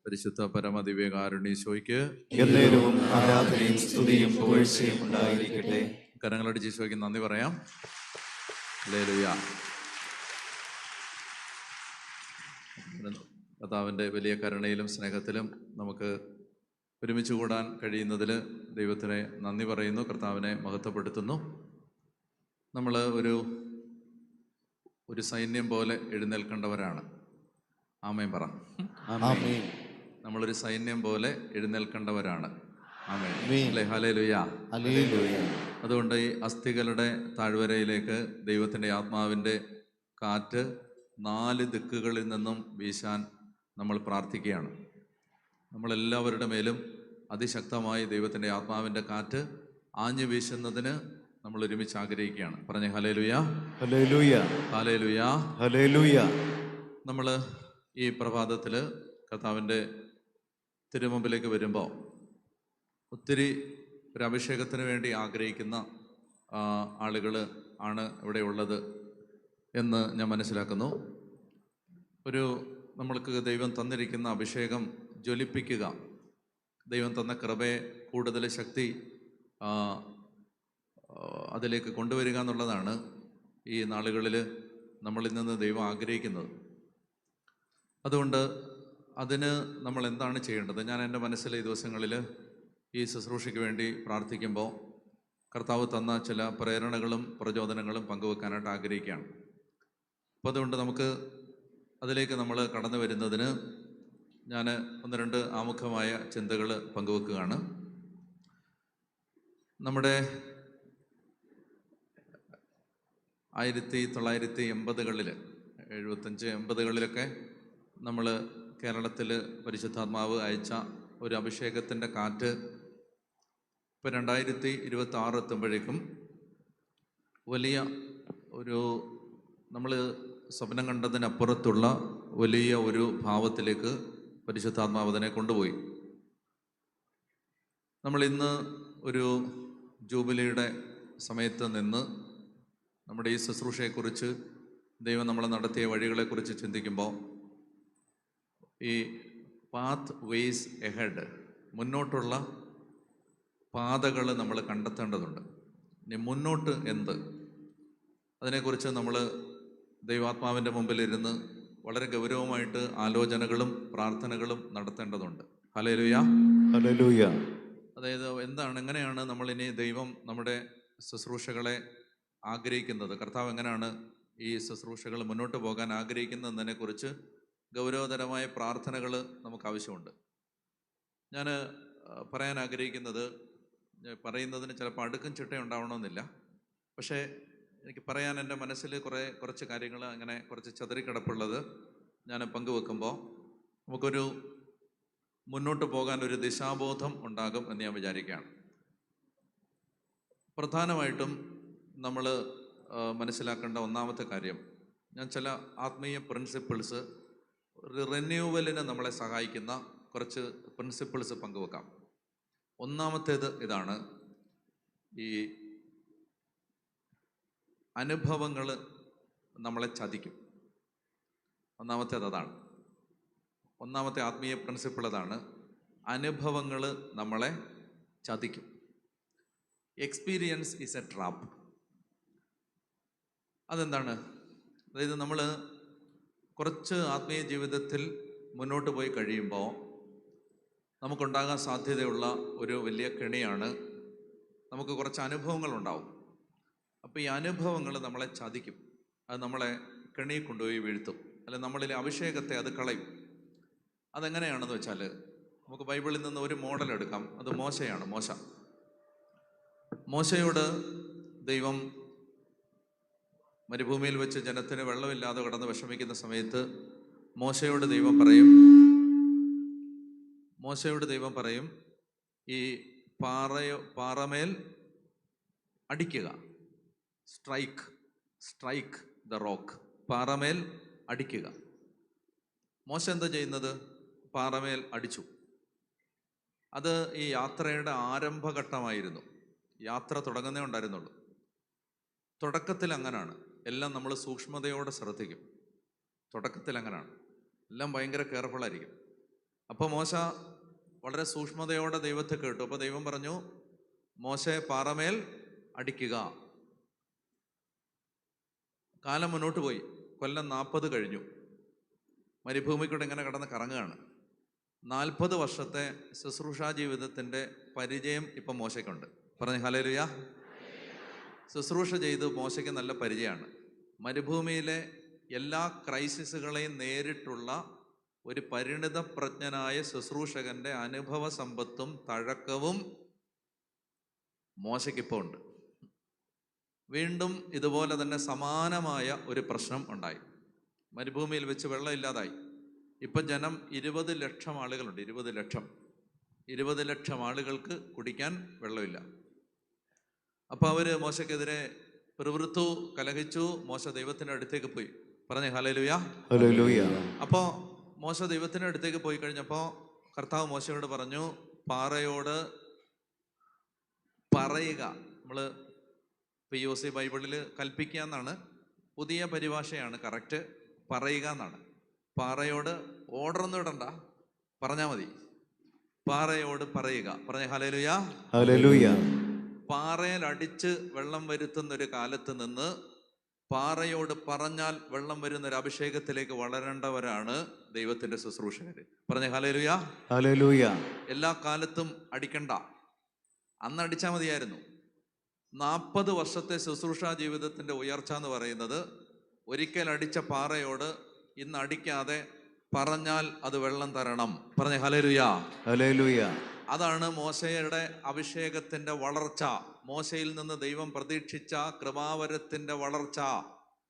പരിശുദ്ധ പരമദിവ്യകാരുണ്യശോയ്ക്ക് എന്നേരവും ആരാധനയും സ്തുതിയും പുകഴ്ചയും ഉണ്ടായിരിക്കട്ടെ. കരങ്ങളടിച്ച് ഈശോയ്ക്ക് നന്ദി പറയാം. ഹല്ലേലൂയ. കർത്താവിൻ്റെ വലിയ കരുണയിലും സ്നേഹത്തിലും നമുക്ക് ഒരുമിച്ച് കൂടാൻ കഴിയുന്നതിൽ ദൈവത്തിനെ നന്ദി പറയുന്നു, കർത്താവിനെ മഹത്വപ്പെടുത്തുന്നു. നമ്മൾ ഒരു സൈന്യം പോലെ എഴുന്നേൽക്കേണ്ടവരാണ്. ആമേൻ പറ. നമ്മളൊരു സൈന്യം പോലെ എഴുന്നേൽക്കേണ്ടവരാണ്. ആമേൻ അല്ലേ? ഹല്ലേലൂയ. അതുകൊണ്ട് ഈ അസ്ഥികളുടെ താഴ്വരയിലേക്ക് ദൈവത്തിൻ്റെ ആത്മാവിൻ്റെ കാറ്റ് 4 ദിക്കുകളിൽ നിന്നും വീശാൻ നമ്മൾ പ്രാർത്ഥിക്കുകയാണ്. നമ്മളെല്ലാവരുടെ മേലും അതിശക്തമായി ദൈവത്തിൻ്റെ ആത്മാവിൻ്റെ കാറ്റ് ആഞ്ഞു വീശുന്നതിന് നമ്മൾ ഒരുമിച്ച് ആഗ്രഹിക്കുകയാണ്. പറഞ്ഞേ ഹല്ലേലൂയ, ഹല്ലേലൂയ, ഹല്ലേലൂയ, ഹല്ലേലൂയ. നമ്മൾ ഈ പ്രഭാതത്തിൽ കർത്താവിൻ്റെ തിരുമുമ്പിലേക്ക് വരുമ്പോൾ ഒത്തിരി ഒരു അഭിഷേകത്തിന് വേണ്ടി ആഗ്രഹിക്കുന്ന ആളുകൾ ആണ് ഇവിടെ ഉള്ളത് എന്ന് ഞാൻ മനസ്സിലാക്കുന്നു. നമ്മൾക്ക് ദൈവം തന്നിരിക്കുന്ന അഭിഷേകം ജ്വലിപ്പിക്കുക, ദൈവം തന്ന കൃപയെ കൂടുതൽ ശക്തി അതിലേക്ക് കൊണ്ടുവരിക എന്നുള്ളതാണ് ഈ നാളുകളിൽ നമ്മളിൽ നിന്ന് ദൈവം ആഗ്രഹിക്കുന്നത്. അതുകൊണ്ട് അതിന് നമ്മൾ എന്താണ് ചെയ്യേണ്ടത്? ഞാൻ എൻ്റെ മനസ്സിലെ ഈ ദിവസങ്ങളിൽ ഈ ശുശ്രൂഷയ്ക്ക് വേണ്ടി പ്രാർത്ഥിക്കുമ്പോൾ കർത്താവ് തന്ന ചില പ്രേരണകളും പ്രചോദനങ്ങളും പങ്കുവെക്കാനായിട്ട് ആഗ്രഹിക്കുകയാണ്. അപ്പോൾ അതുകൊണ്ട് നമുക്ക് അതിലേക്ക് നമ്മൾ കടന്നു വരുന്നതിന് ഞാൻ 1-2 ആമുഖമായ ചിന്തകൾ പങ്കുവെക്കുകയാണ്. നമ്മുടെ 1980-കളിൽ 75-80-കളിലൊക്കെ നമ്മൾ കേരളത്തിൽ പരിശുദ്ധാത്മാവ് അയച്ച ഒരു അഭിഷേകത്തിൻ്റെ കാറ്റ് ഇപ്പോൾ 2026 എത്തുമ്പോഴേക്കും വലിയ നമ്മൾ സ്വപ്നം കണ്ടതിനപ്പുറത്തുള്ള വലിയ ഒരു ഭാവത്തിലേക്ക് പരിശുദ്ധാത്മാവ് അതിനെ കൊണ്ടുപോയി. നമ്മൾ ഇന്ന് ഒരു ജൂബിലിയുടെ സമയത്ത് നിന്ന് നമ്മുടെ ഈ ശുശ്രൂഷയെക്കുറിച്ച്, ദൈവം നമ്മളെ നടത്തിയ വഴികളെക്കുറിച്ച് ചിന്തിക്കുമ്പോൾ ഈ പാത്ത് വേസ് എഹെഡ്, മുന്നോട്ടുള്ള പാതകൾ നമ്മൾ കണ്ടെത്തേണ്ടതുണ്ട്. ഇനി മുന്നോട്ട് എന്ത്, അതിനെക്കുറിച്ച് നമ്മൾ ദൈവാത്മാവിൻ്റെ മുമ്പിലിരുന്ന് വളരെ ഗൗരവമായിട്ട് ആലോചനകളും പ്രാർത്ഥനകളും നടത്തേണ്ടതുണ്ട്. Hallelujah, hallelujah. അതായത് എങ്ങനെയാണ് നമ്മളിനി ദൈവം നമ്മുടെ ശുശ്രൂഷകളെ ആഗ്രഹിക്കുന്നത്, കർത്താവ് എങ്ങനെയാണ് ഈ ശുശ്രൂഷകൾ മുന്നോട്ട് പോകാൻ ആഗ്രഹിക്കുന്നതിനെക്കുറിച്ച് ഗൗരവതരമായ പ്രാർത്ഥനകൾ നമുക്ക് ആവശ്യമുണ്ട്. ഞാൻ പറയാൻ ആഗ്രഹിക്കുന്നത്, പറയുന്നതിന് ചിലപ്പോൾ അടുക്കും ചിട്ടയുണ്ടാവണമെന്നില്ല, പക്ഷേ എനിക്ക് പറയാൻ എൻ്റെ മനസ്സിൽ കുറച്ച് കാര്യങ്ങൾ അങ്ങനെ കുറച്ച് ചെതറിക്കിടപ്പുള്ളത് ഞാൻ പങ്കുവെക്കുമ്പോൾ നമുക്കൊരു മുന്നോട്ട് പോകാൻ ഒരു ദിശാബോധം ഉണ്ടാകും എന്ന് ഞാൻ വിചാരിക്കുകയാണ്. പ്രധാനമായിട്ടും നമ്മൾ മനസ്സിലാക്കേണ്ട ഒന്നാമത്തെ കാര്യം, ഞാൻ ചില ആത്മീയ പ്രിൻസിപ്പിൾസ്, റിന്യൂവലിന് നമ്മളെ സഹായിക്കുന്ന കുറച്ച് പ്രിൻസിപ്പിൾസ് പങ്കുവെക്കാം. ഒന്നാമത്തേത് ഇതാണ്: ഈ അനുഭവങ്ങൾ നമ്മളെ ചതിക്കും. ഒന്നാമത്തേത് അതാണ്. ഒന്നാമത്തെ ആത്മീയ പ്രിൻസിപ്പിൾ അതാണ്: അനുഭവങ്ങൾ നമ്മളെ ചതിക്കും. Experience is a trap. അതെന്താണ്? അതായത് നമ്മൾ കുറച്ച് ആത്മീയ ജീവിതത്തിൽ മുന്നോട്ട് പോയി കഴിയുമ്പോൾ നമുക്കുണ്ടാകാൻ സാധ്യതയുള്ള ഒരു വലിയ കെണിയാണ്, നമുക്ക് കുറച്ച് അനുഭവങ്ങളുണ്ടാവും. അപ്പോൾ ഈ അനുഭവങ്ങൾ നമ്മളെ ചതിക്കും, അത് നമ്മളെ കെണിയിൽ കൊണ്ടുപോയി വീഴ്ത്തും, അല്ലെ നമ്മളിലെ അഭിഷേകത്തെ അത് കളയും. അതെങ്ങനെയാണെന്ന് വെച്ചാൽ, നമുക്ക് ബൈബിളിൽ നിന്ന് ഒരു മോഡൽ എടുക്കാം. അത് മോശയാണ്. മോശയോട് ദൈവം മരുഭൂമിയിൽ വെച്ച് ജനത്തിന് വെള്ളമില്ലാതെ കിടന്ന് വിഷമിക്കുന്ന സമയത്ത് മോശയോട് ദൈവം പറയും ഈ പാറമേൽ അടിക്കുക, സ്ട്രൈക്ക് ദ റോക്ക്, പാറമേൽ അടിക്കുക. മോശ എന്താ ചെയ്യുന്നത്? പാറമേൽ അടിച്ചു. അത് ഈ യാത്രയുടെ ആരംഭഘട്ടമായിരുന്നു. യാത്ര തുടങ്ങുന്നേ ഉണ്ടായിരുന്നുള്ളൂ. തുടക്കത്തിൽ അങ്ങനാണ്. എല്ലാം നമ്മൾ സൂക്ഷ്മതയോടെ ശ്രദ്ധിക്കും. തുടക്കത്തിൽ അങ്ങനെയാണ്, എല്ലാം ഭയങ്കര കെയർഫുള്ളായിരിക്കും. അപ്പോൾ മോശ വളരെ സൂക്ഷ്മതയോടെ ദൈവത്തെ കേട്ടു. അപ്പോൾ ദൈവം പറഞ്ഞു, മോശെ പാറമേൽ അടിക്കുക. കാലം മുന്നോട്ട് പോയി. കൊല്ലം 40 കഴിഞ്ഞു. മരുഭൂമിക്കൂടെ ഇങ്ങനെ കിടന്ന് കറങ്ങുകയാണ്. 40 വർഷത്തെ ശുശ്രൂഷാ ജീവിതത്തിൻ്റെ പരിചയം ഇപ്പം മോശയ്ക്കുണ്ട്. പറഞ്ഞു ഹല്ലേലൂയ. ശുശ്രൂഷ ചെയ്ത് മോശയ്ക്ക് നല്ല പരിചയമാണ്. മരുഭൂമിയിലെ എല്ലാ ക്രൈസിസുകളെയും നേരിട്ടുള്ള ഒരു പരിണിതപ്രജ്ഞനായ ശുശ്രൂഷകന്റെ അനുഭവ സമ്പത്തും തഴക്കവും മോശയ്ക്കിപ്പോൾ ഉണ്ട്. വീണ്ടും ഇതുപോലെ തന്നെ സമാനമായ ഒരു പ്രശ്നം ഉണ്ടായി. മരുഭൂമിയിൽ വെച്ച് വെള്ളമില്ലാതായി. ഇപ്പം ജനം 20 ലക്ഷം ആളുകളുണ്ട്. 20 ലക്ഷം ആളുകൾക്ക് കുടിക്കാൻ വെള്ളമില്ല. അപ്പോൾ അവർ മോശയ്ക്കെതിരെ പ്രവൃത്തു, കലഹിച്ചു. മോശ ദൈവത്തിൻ്റെ അടുത്തേക്ക് പോയി. പറഞ്ഞേ ഹല്ലേലൂയ. ഹല്ലേലൂയ. അപ്പോൾ മോശ ദൈവത്തിൻ്റെ അടുത്തേക്ക് പോയി കഴിഞ്ഞപ്പോൾ കർത്താവ് മോശയോട് പറഞ്ഞു, പാറയോട് പറയുക. നമ്മൾ POC ബൈബിളിൽ കൽപ്പിക്കുക എന്നാണ്, പുതിയ പരിഭാഷയാണ് കറക്റ്റ്. പറയുക എന്നാണ്. പാറയോട് ഓർഡറൊന്നും ഇടണ്ട, പറഞ്ഞാൽ മതി. പാറയോട് പറയുക. പറഞ്ഞേ ഹല്ലേലൂയ. ഹല്ലേലൂയ. പാറയിൽ അടിച്ച് വെള്ളം വരുത്തുന്ന ഒരു കാലത്ത് നിന്ന് പാറയോട് പറഞ്ഞാൽ വെള്ളം വരുന്ന ഒരു അഭിഷേകത്തിലേക്ക് വളരേണ്ടവരാണ് ദൈവത്തിന്റെ ശുശ്രൂഷകര്. പറഞ്ഞേ ഹല്ലേലൂയ. ഹല്ലേലൂയ. എല്ലാ കാലത്തും അടിക്കണ്ട, അന്ന് അടിച്ചാൽ മതിയായിരുന്നു. 40 വർഷത്തെ ശുശ്രൂഷാ ജീവിതത്തിന്റെ ഉയർച്ച എന്ന് പറയുന്നത് ഒരിക്കൽ അടിച്ച പാറയോട് ഇന്ന് അടിക്കാതെ പറഞ്ഞാൽ അത് വെള്ളം തരണം. പറഞ്ഞേ ഹല്ലേലൂയ. ഹല്ലേലൂയ. അതാണ് മോശയുടെ അഭിഷേകത്തിന്റെ വളർച്ച. മോശയിൽ നിന്ന് ദൈവം പ്രതീക്ഷിച്ച കൃപാവരത്തിന്റെ വളർച്ച.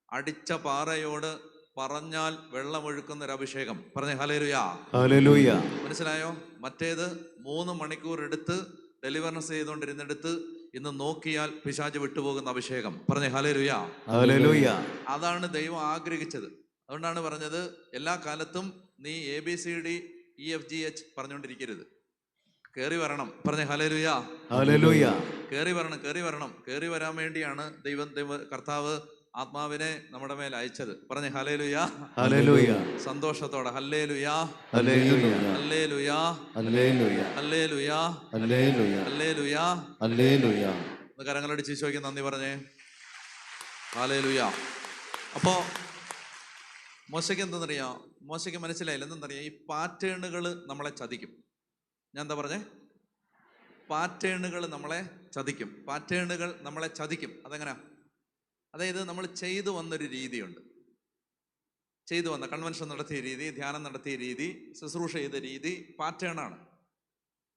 അടിച്ച പാറയോട് പറഞ്ഞാൽ വെള്ളമൊഴുക്കുന്ന ഒരു അഭിഷേകം. പറഞ്ഞേ ഹല്ലേലൂയ. ഹല്ലേലൂയ. മനസ്സിലായോ? മറ്റേത് 3 മണിക്കൂർ എടുത്ത് ഡെലിവറൻസ് ചെയ്തുകൊണ്ടിരുന്നെടുത്ത് ഇന്ന് നോക്കിയാൽ പിശാച് വിട്ടുപോകുന്ന അഭിഷേകം. പറഞ്ഞേ ഹല്ലേലൂയ. ഹല്ലേലൂയ. അതാണ് ദൈവം ആഗ്രഹിച്ചത്. അതുകൊണ്ടാണ് പറഞ്ഞത്, എല്ലാ കാലത്തും നീ ABCDEFGH പറഞ്ഞുകൊണ്ടിരിക്കരുത്, കേറി വരണം. പറഞ്ഞേ ഹല്ലേലൂയ. ഹല്ലേലൂയ. കേറി വരണം. കേറി വരാൻ വേണ്ടിയാണ് കർത്താവ് ആത്മാവിനെ നമ്മുടെ മേൽ അയച്ചത്. പറഞ്ഞേ ഹല്ലേലൂയ. ഹല്ലേലൂയ. സന്തോഷത്തോടെ ഹല്ലേലൂയ. ഹല്ലേലൂയ. ഹല്ലേലൂയ. ഹല്ലേലൂയ. ഹല്ലേലൂയ. ഹല്ലേലൂയ. ഹല്ലേലൂയ. ഹല്ലേലൂയ. കരങ്ങളടിച്ച് ഈശോയ്ക്ക് നന്ദി പറഞ്ഞേ. ഹല്ലേലൂയ. അപ്പോ മോശയ്ക്ക് എന്തെന്നറിയാം? മോശയ്ക്ക് മനസ്സിലായില്ല. എന്തെന്നറിയാം? ഈ പാറ്റേണുകൾ നമ്മളെ ചതിക്കും. ഞാൻ എന്താ പറഞ്ഞേ? പാറ്റേണുകൾ നമ്മളെ ചതിക്കും. അതെങ്ങനാ? അതായത് നമ്മൾ ചെയ്തു വന്നൊരു രീതിയുണ്ട്. ചെയ്തു വന്ന കൺവെൻഷൻ നടത്തിയ രീതി, ധ്യാനം നടത്തിയ രീതി, ശുശ്രൂഷ ചെയ്ത രീതി പാറ്റേണാണ്.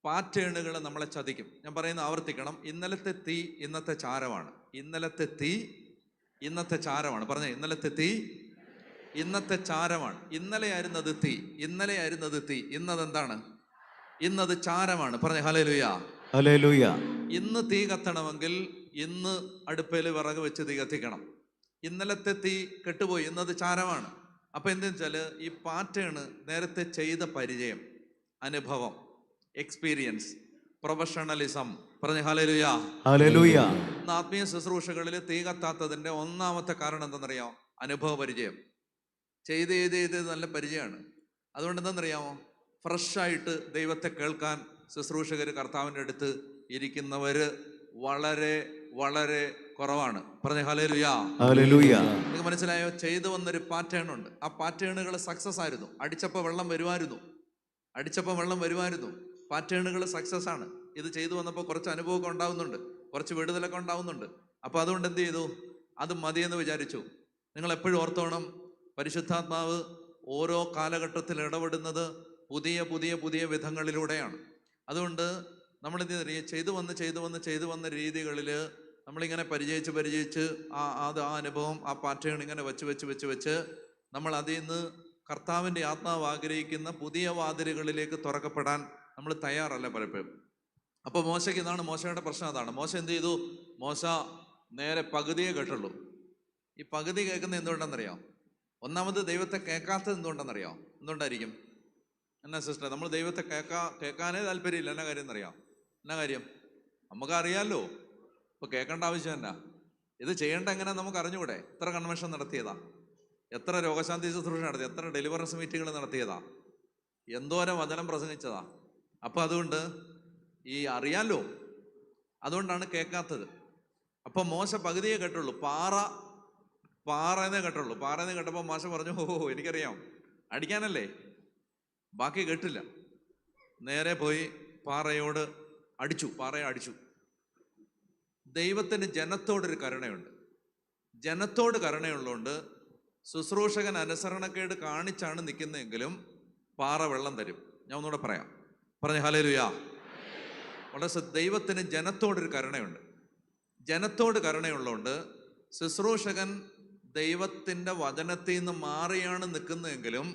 പാറ്റേണുകൾ നമ്മളെ ചതിക്കും. ഞാൻ പറയുന്നത് ആവർത്തിക്കണം. ഇന്നലത്തെ തീ ഇന്നത്തെ ചാരമാണ്. പറഞ്ഞേ, ഇന്നലത്തെ തീ ഇന്നത്തെ ചാരമാണ്. ഇന്നലെയായിരുന്നത് തീ. ഇന്നതെന്താണ്? ഇന്നത് ചാരമാണ്. പറഞ്ഞേ ഹല്ലേലൂയ. ഹല്ലേലൂയ. ഇന്ന് തീ കത്തണമെങ്കിൽ ഇന്ന് അടുപ്പേൽ വിറക് വെച്ച് തീ കത്തിക്കണം. ഇന്നലത്തെ തീ കെട്ടുപോയി, ഇന്നത് ചാരമാണ്. അപ്പൊ എന്താ വെച്ചാല് ഈ പാറ്റേണ് നേരത്തെ ചെയ്ത പരിചയം, അനുഭവം, എക്സ്പീരിയൻസ്, പ്രൊഫഷണലിസം. പറഞ്ഞ ഹല്ലേലൂയ. ഹല്ലേലൂയ. ഇന്ന് ആത്മീയ ശുശ്രൂഷകളിൽ തീ കത്താത്തതിന്റെ ഒന്നാമത്തെ കാരണം എന്താണെന്നറിയാമോ? അനുഭവ പരിചയം. ചെയ്ത് നല്ല പരിചയമാണ്. അതുകൊണ്ട് എന്താണെന്നറിയാമോ? ഫ്രഷായിട്ട് ദൈവത്തെ കേൾക്കാൻ ശുശ്രൂഷകർ കർത്താവിൻ്റെ അടുത്ത് ഇരിക്കുന്നവര് വളരെ വളരെ കുറവാണ്. പറഞ്ഞ ഹല്ലേലൂയ. ഹല്ലേലൂയ. നിങ്ങൾക്ക് മനസ്സിലായോ? ചെയ്തു വന്നൊരു പാറ്റേൺ ഉണ്ട്. ആ പാറ്റേണുകൾ സക്സസ് ആയിരുന്നു. അടിച്ചപ്പോൾ വെള്ളം വരുമായിരുന്നു. പാറ്റേണുകൾ സക്സസ് ആണ്. ഇത് ചെയ്തു വന്നപ്പോൾ കുറച്ച് അനുഭവമൊക്കെ ഉണ്ടാവുന്നുണ്ട്, കുറച്ച് വിടുതലൊക്കെ ഉണ്ടാവുന്നുണ്ട്. അപ്പൊ അതുകൊണ്ട് എന്ത് ചെയ്തു? അത് മതിയെന്ന് വിചാരിച്ചു. നിങ്ങൾ എപ്പോഴും ഓർത്തോണം, പരിശുദ്ധാത്മാവ് ഓരോ കാലഘട്ടത്തിൽ ഇടപെടുന്നത് പുതിയ വിധങ്ങളിലൂടെയാണ്. അതുകൊണ്ട് നമ്മളെന്ത് ചെയ്തു വന്ന രീതികളിൽ നമ്മളിങ്ങനെ പരിചയിച്ച് ആ അനുഭവം, ആ പാറ്റേൺ ഇങ്ങനെ വെച്ച് നമ്മൾ അതിൽ നിന്ന് കർത്താവിൻ്റെ ആത്മാവ് ആഗ്രഹിക്കുന്ന പുതിയ വാതിലുകളിലേക്ക് തുറക്കപ്പെടാൻ നമ്മൾ തയ്യാറല്ല പലപ്പോഴും. അപ്പോൾ മോശയ്ക്ക് ഇതാണ് മോശയുടെ പ്രശ്നം. അതാണ് മോശ എന്ത് ചെയ്തു? മോശ നേരെ പകുതിയെ കേട്ടുള്ളൂ. ഈ പകുതി കേൾക്കുന്നത് എന്തുകൊണ്ടെന്നറിയാം? ഒന്നാമത് ദൈവത്തെ കേൾക്കാത്തത് എന്തുകൊണ്ടായിരിക്കും? എന്നാ സിസ്റ്റർ, നമ്മൾ ദൈവത്തെ കേൾക്കാനേ താല്പര്യമില്ല. എന്നാ കാര്യം എന്നറിയാം? എന്നാ കാര്യം? നമുക്കറിയാമല്ലോ. ഇപ്പൊ കേൾക്കേണ്ട ആവശ്യം എന്നാ? ഇത് ചെയ്യേണ്ട എങ്ങനെ നമുക്ക് അറിഞ്ഞുകൂടെ? എത്ര കൺവെൻഷൻ നടത്തിയതാ? എത്ര രോഗശാന്തി ശുശ്രൂഷ നടത്തി, എത്ര ഡെലിവറൻസ് മീറ്റിങ്ങുകൾ നടത്തിയതാ, എന്തോരം വചനം പ്രസംഗിച്ചതാ. അപ്പം അതുകൊണ്ട് ഈ അറിയാലോ, അതുകൊണ്ടാണ് കേൾക്കാത്തത്. അപ്പം മോശ പകുതിയെ കേട്ടുള്ളൂ, പാറയെന്നേ കേട്ടുള്ളൂ. പാറയെന്ന് കേട്ടപ്പോൾ മോശ പറഞ്ഞു, ഓ എനിക്കറിയാം, അടിക്കാനല്ലേ. ബാക്കി കേട്ടില്ല. നേരെ പോയി പാറയോട് പാറയെ അടിച്ചു. ദൈവത്തിന് ജനത്തോടൊരു കരുണയുണ്ട്. ജനത്തോട് കരുണയുള്ളതുകൊണ്ട് ശുശ്രൂഷകൻ അനുസരണക്കേട് കാണിച്ചാണ് നിൽക്കുന്നതെങ്കിലും പാറ വെള്ളം തരും. ഞാൻ ഒന്നുകൂടെ പറയാം, പറഞ്ഞ ഹല്ലേലൂയാ. വളരെ ദൈവത്തിന് ജനത്തോടൊരു കരുണയുണ്ട്. ജനത്തോട് കരുണയുള്ളതുകൊണ്ട് ശുശ്രൂഷകൻ ദൈവത്തിൻ്റെ വചനത്തിൽ നിന്ന് മാറിയാണ് നിൽക്കുന്നതെങ്കിലും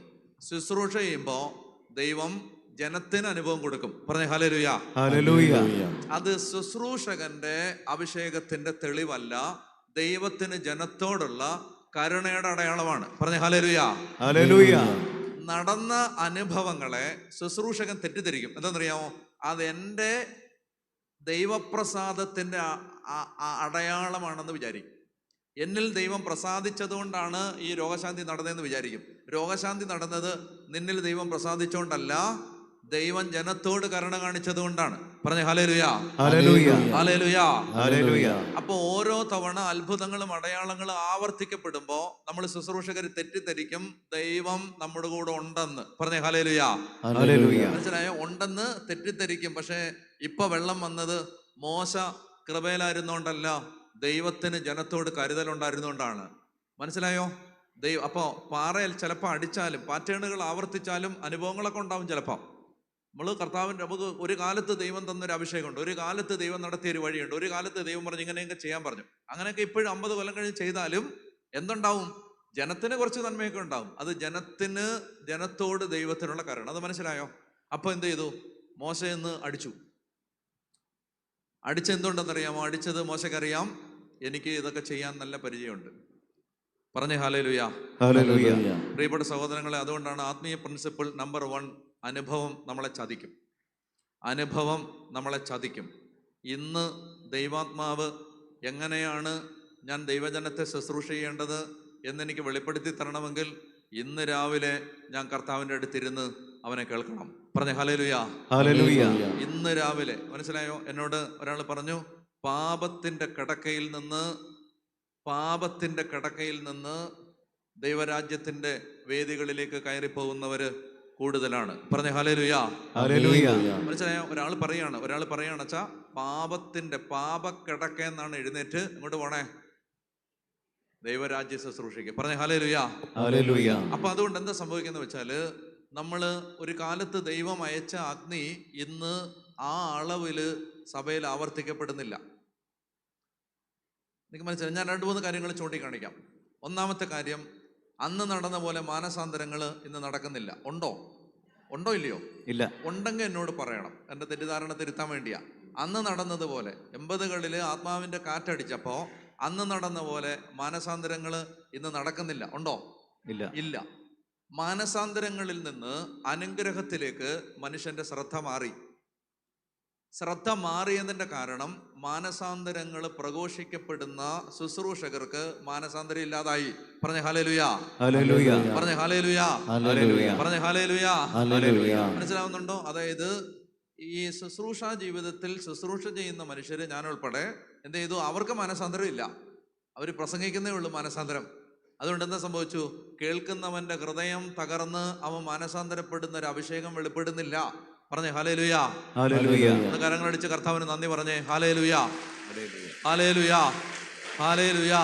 ശുശ്രൂഷ ചെയ്യുമ്പോൾ ദൈവം ജനത്തിന് അനുഭവം കൊടുക്കും. പറഞ്ഞ ഹല്ലേലൂയാ. ഹല്ലേലൂയാ. അത് ശുശ്രൂഷകന്റെ അഭിഷേകത്തിന്റെ തെളിവല്ല, ദൈവത്തിന് ജനത്തോടുള്ള കരുണയുടെ അടയാളമാണ്. പറഞ്ഞ ഹല്ലേലൂയാ. ഹല്ലേലൂയാ. നടന്ന അനുഭവങ്ങളെ ശുശ്രൂഷകൻ തെറ്റിദ്ധരിക്കും. എന്താണെന്നറിയാമോ? അതെൻ്റെ ദൈവപ്രസാദത്തിന്റെ അടയാളമാണെന്ന് വിചാരിക്കും. എന്നിൽ ദൈവം പ്രസാദിച്ചതുകൊണ്ടാണ് ഈ രോഗശാന്തി നടന്നതെന്ന് വിചാരിക്കും. രോഗശാന്തി നടന്നത് നിന്നിൽ ദൈവം പ്രസാദിച്ചുകൊണ്ടല്ല, ദൈവം ജനത്തോട് കരുണ കാണിച്ചത് കൊണ്ടാണ്. പറഞ്ഞ ഹല്ലേലൂയാ. ഹല്ലേലൂയാ. ഹല്ലേലൂയാ. ഹല്ലേലൂയാ. അപ്പൊ ഓരോ തവണ അത്ഭുതങ്ങളും അടയാളങ്ങളും ആവർത്തിക്കപ്പെടുമ്പോ നമ്മൾ ശുശ്രൂഷകർ തെറ്റിദ്ധരിക്കും ദൈവം നമ്മുടെ കൂടെ ഉണ്ടെന്ന്. പറഞ്ഞ ഹല്ലേലൂയാ. ഹല്ലേലൂയാ. മനസ്സിലായോ? ഉണ്ടെന്ന് തെറ്റിദ്ധരിക്കും. പക്ഷെ ഇപ്പൊ വെള്ളം വന്നത് മോശ കൃപയിലായിരുന്നോണ്ടല്ല, ദൈവത്തിന് ജനത്തോട് കരുതലുണ്ടായിരുന്നോണ്ടാണ്. മനസ്സിലായോ? അപ്പോ പാറയിൽ ചിലപ്പോൾ അടിച്ചാലും പാറ്റേണുകൾ ആവർത്തിച്ചാലും അനുഭവങ്ങളൊക്കെ ഉണ്ടാവും. ചിലപ്പോൾ നമുക്ക് ഒരു കാലത്ത് ദൈവം തന്നൊരു അഭിഷേകമുണ്ട്, ഒരു കാലത്ത് ദൈവം നടത്തിയൊരു വഴിയുണ്ട്, ഒരു കാലത്ത് ദൈവം പറഞ്ഞു ഇങ്ങനെയൊക്കെ ചെയ്യാൻ പറഞ്ഞു. അങ്ങനെയൊക്കെ ഇപ്പോഴും 50 കൊല്ലം കഴിഞ്ഞ് ചെയ്താലും എന്തുണ്ടാവും? ജനത്തിന് കുറച്ച് നന്മയൊക്കെ ഉണ്ടാവും. അത് ജനത്തോട് ദൈവത്തിനുള്ള കരുണ. അത് മനസ്സിലായോ? അപ്പൊ എന്ത് ചെയ്തു? മോശ എന്ന് അടിച്ചെന്തുണ്ടെന്നറിയാമോ? അടിച്ചത് മോശക്കറിയാം, എനിക്ക് ഇതൊക്കെ ചെയ്യാൻ നല്ല പരിചയമുണ്ട്. പറഞ്ഞേ ഹല്ലേലൂയാ. ഹല്ലേലൂയാ. പ്രിയപ്പെട്ട സഹോദരങ്ങളെ, അതുകൊണ്ടാണ് ആത്മീയ പ്രിൻസിപ്പിൾ നമ്പർ 1, അനുഭവം നമ്മളെ ചതിക്കും. അനുഭവം നമ്മളെ ചതിക്കും. ഇന്ന് ദൈവാത്മാവ് എങ്ങനെയാണ് ഞാൻ ദൈവജനത്തെ ശുശ്രൂഷ ചെയ്യേണ്ടത് എന്നെനിക്ക് വെളിപ്പെടുത്തി തരണമെങ്കിൽ ഇന്ന് രാവിലെ ഞാൻ കർത്താവിൻ്റെ അടുത്തിരുന്ന് അവനെ കേൾക്കണം. പറഞ്ഞേ ഹല്ലേലൂയാ. ഹല്ലേലൂയാ. ഇന്ന് രാവിലെ, മനസ്സിലായോ? എന്നോട് ഒരാൾ പറഞ്ഞു, പാപത്തിന്റെ കിടക്കയിൽ നിന്ന് ദൈവരാജ്യത്തിന്റെ വേദികളിലേക്ക് കയറിപ്പോകുന്നവര് കൂടുതലാണ്. പറഞ്ഞ ഹല്ലേലൂയാ. ഹല്ലേലൂയാ. മനസ്സിലായോ? ഒരാൾ പറയാണ് അച്ഛാ, പാപക്കിടക്ക എന്നാണ് എഴുന്നേറ്റ് ഇങ്ങോട്ട് പോണേ ദൈവരാജ്യ ശുശ്രൂഷയ്ക്ക്. പറഞ്ഞ ഹല്ലേലൂയാ. ഹല്ലേലൂയാ. അപ്പൊ അതുകൊണ്ട് എന്താ സംഭവിക്കുന്നത് വെച്ചാല്, നമ്മള് ഒരു കാലത്ത് ദൈവം അയച്ച അഗ്നി ഇന്ന് ആ അളവില് സഭയിൽ ആവർത്തിക്കപ്പെടുന്നില്ല. എനിക്ക് മനസ്സിലായി. ഞാൻ 2-3 കാര്യങ്ങൾ ചൂണ്ടിക്കാണിക്കാം. ഒന്നാമത്തെ കാര്യം, അന്ന് നടന്ന പോലെ മാനസാന്തരങ്ങൾ ഇന്ന് നടക്കുന്നില്ല. ഉണ്ടോ ഇല്ലയോ? ഇല്ല. ഉണ്ടെങ്കിൽ എന്നോട് പറയണം, എൻ്റെ തെറ്റിദ്ധാരണ തിരുത്താൻ വേണ്ടിയാ. അന്ന് നടന്നതുപോലെ 80കളില് ആത്മാവിന്റെ കാറ്റടിച്ചപ്പോ അന്ന് നടന്ന പോലെ മാനസാന്തരങ്ങൾ ഇന്ന് നടക്കുന്നില്ല. ഉണ്ടോ? ഇല്ല. മാനസാന്തരങ്ങളിൽ നിന്ന് അനുഗ്രഹത്തിലേക്ക് മനുഷ്യന്റെ ശ്രദ്ധ മാറിയതിന്റെ കാരണം മാനസാന്തരങ്ങൾ പ്രഘോഷിക്കപ്പെടുന്ന ശുശ്രൂഷകർക്ക് മാനസാന്തരം ഇല്ലാതായി. പറഞ്ഞ ഹല്ലേലൂയാ. ഹല്ലേലൂയാ. പറഞ്ഞ ഹല്ലേലൂയാ. ഹല്ലേലൂയാ. പറഞ്ഞ ഹല്ലേലൂയാ. ഹല്ലേലൂയാ. മനസ്സിലാവുന്നുണ്ടോ? അതായത് ഈ ശുശ്രൂഷ ജീവിതത്തിൽ ശുശ്രൂഷ ചെയ്യുന്ന മനുഷ്യര്, ഞാൻ ഉൾപ്പെടെ, എന്ത് ചെയ്തു? അവർക്ക് മാനസാന്തരം ഇല്ല. അവർ പ്രസംഗിക്കുന്നേ ഉള്ളൂ മാനസാന്തരം. അതുകൊണ്ട് എന്താ സംഭവിച്ചു? കേൾക്കുന്നവന്റെ ഹൃദയം തകർന്ന് അവൻ മാനസാന്തരപ്പെടുന്ന ഒരു അഭിഷേകം വെളിപ്പെടുന്നില്ല. പറഞ്ഞേ ഹല്ലേലൂയാ. ഹല്ലേലൂയാ. കരങ്ങളടിച്ച് കർത്താവിന് നന്ദി പറഞ്ഞേ. ഹല്ലേലൂയാ. ഹല്ലേലൂയാ. ഹല്ലേലൂയാ.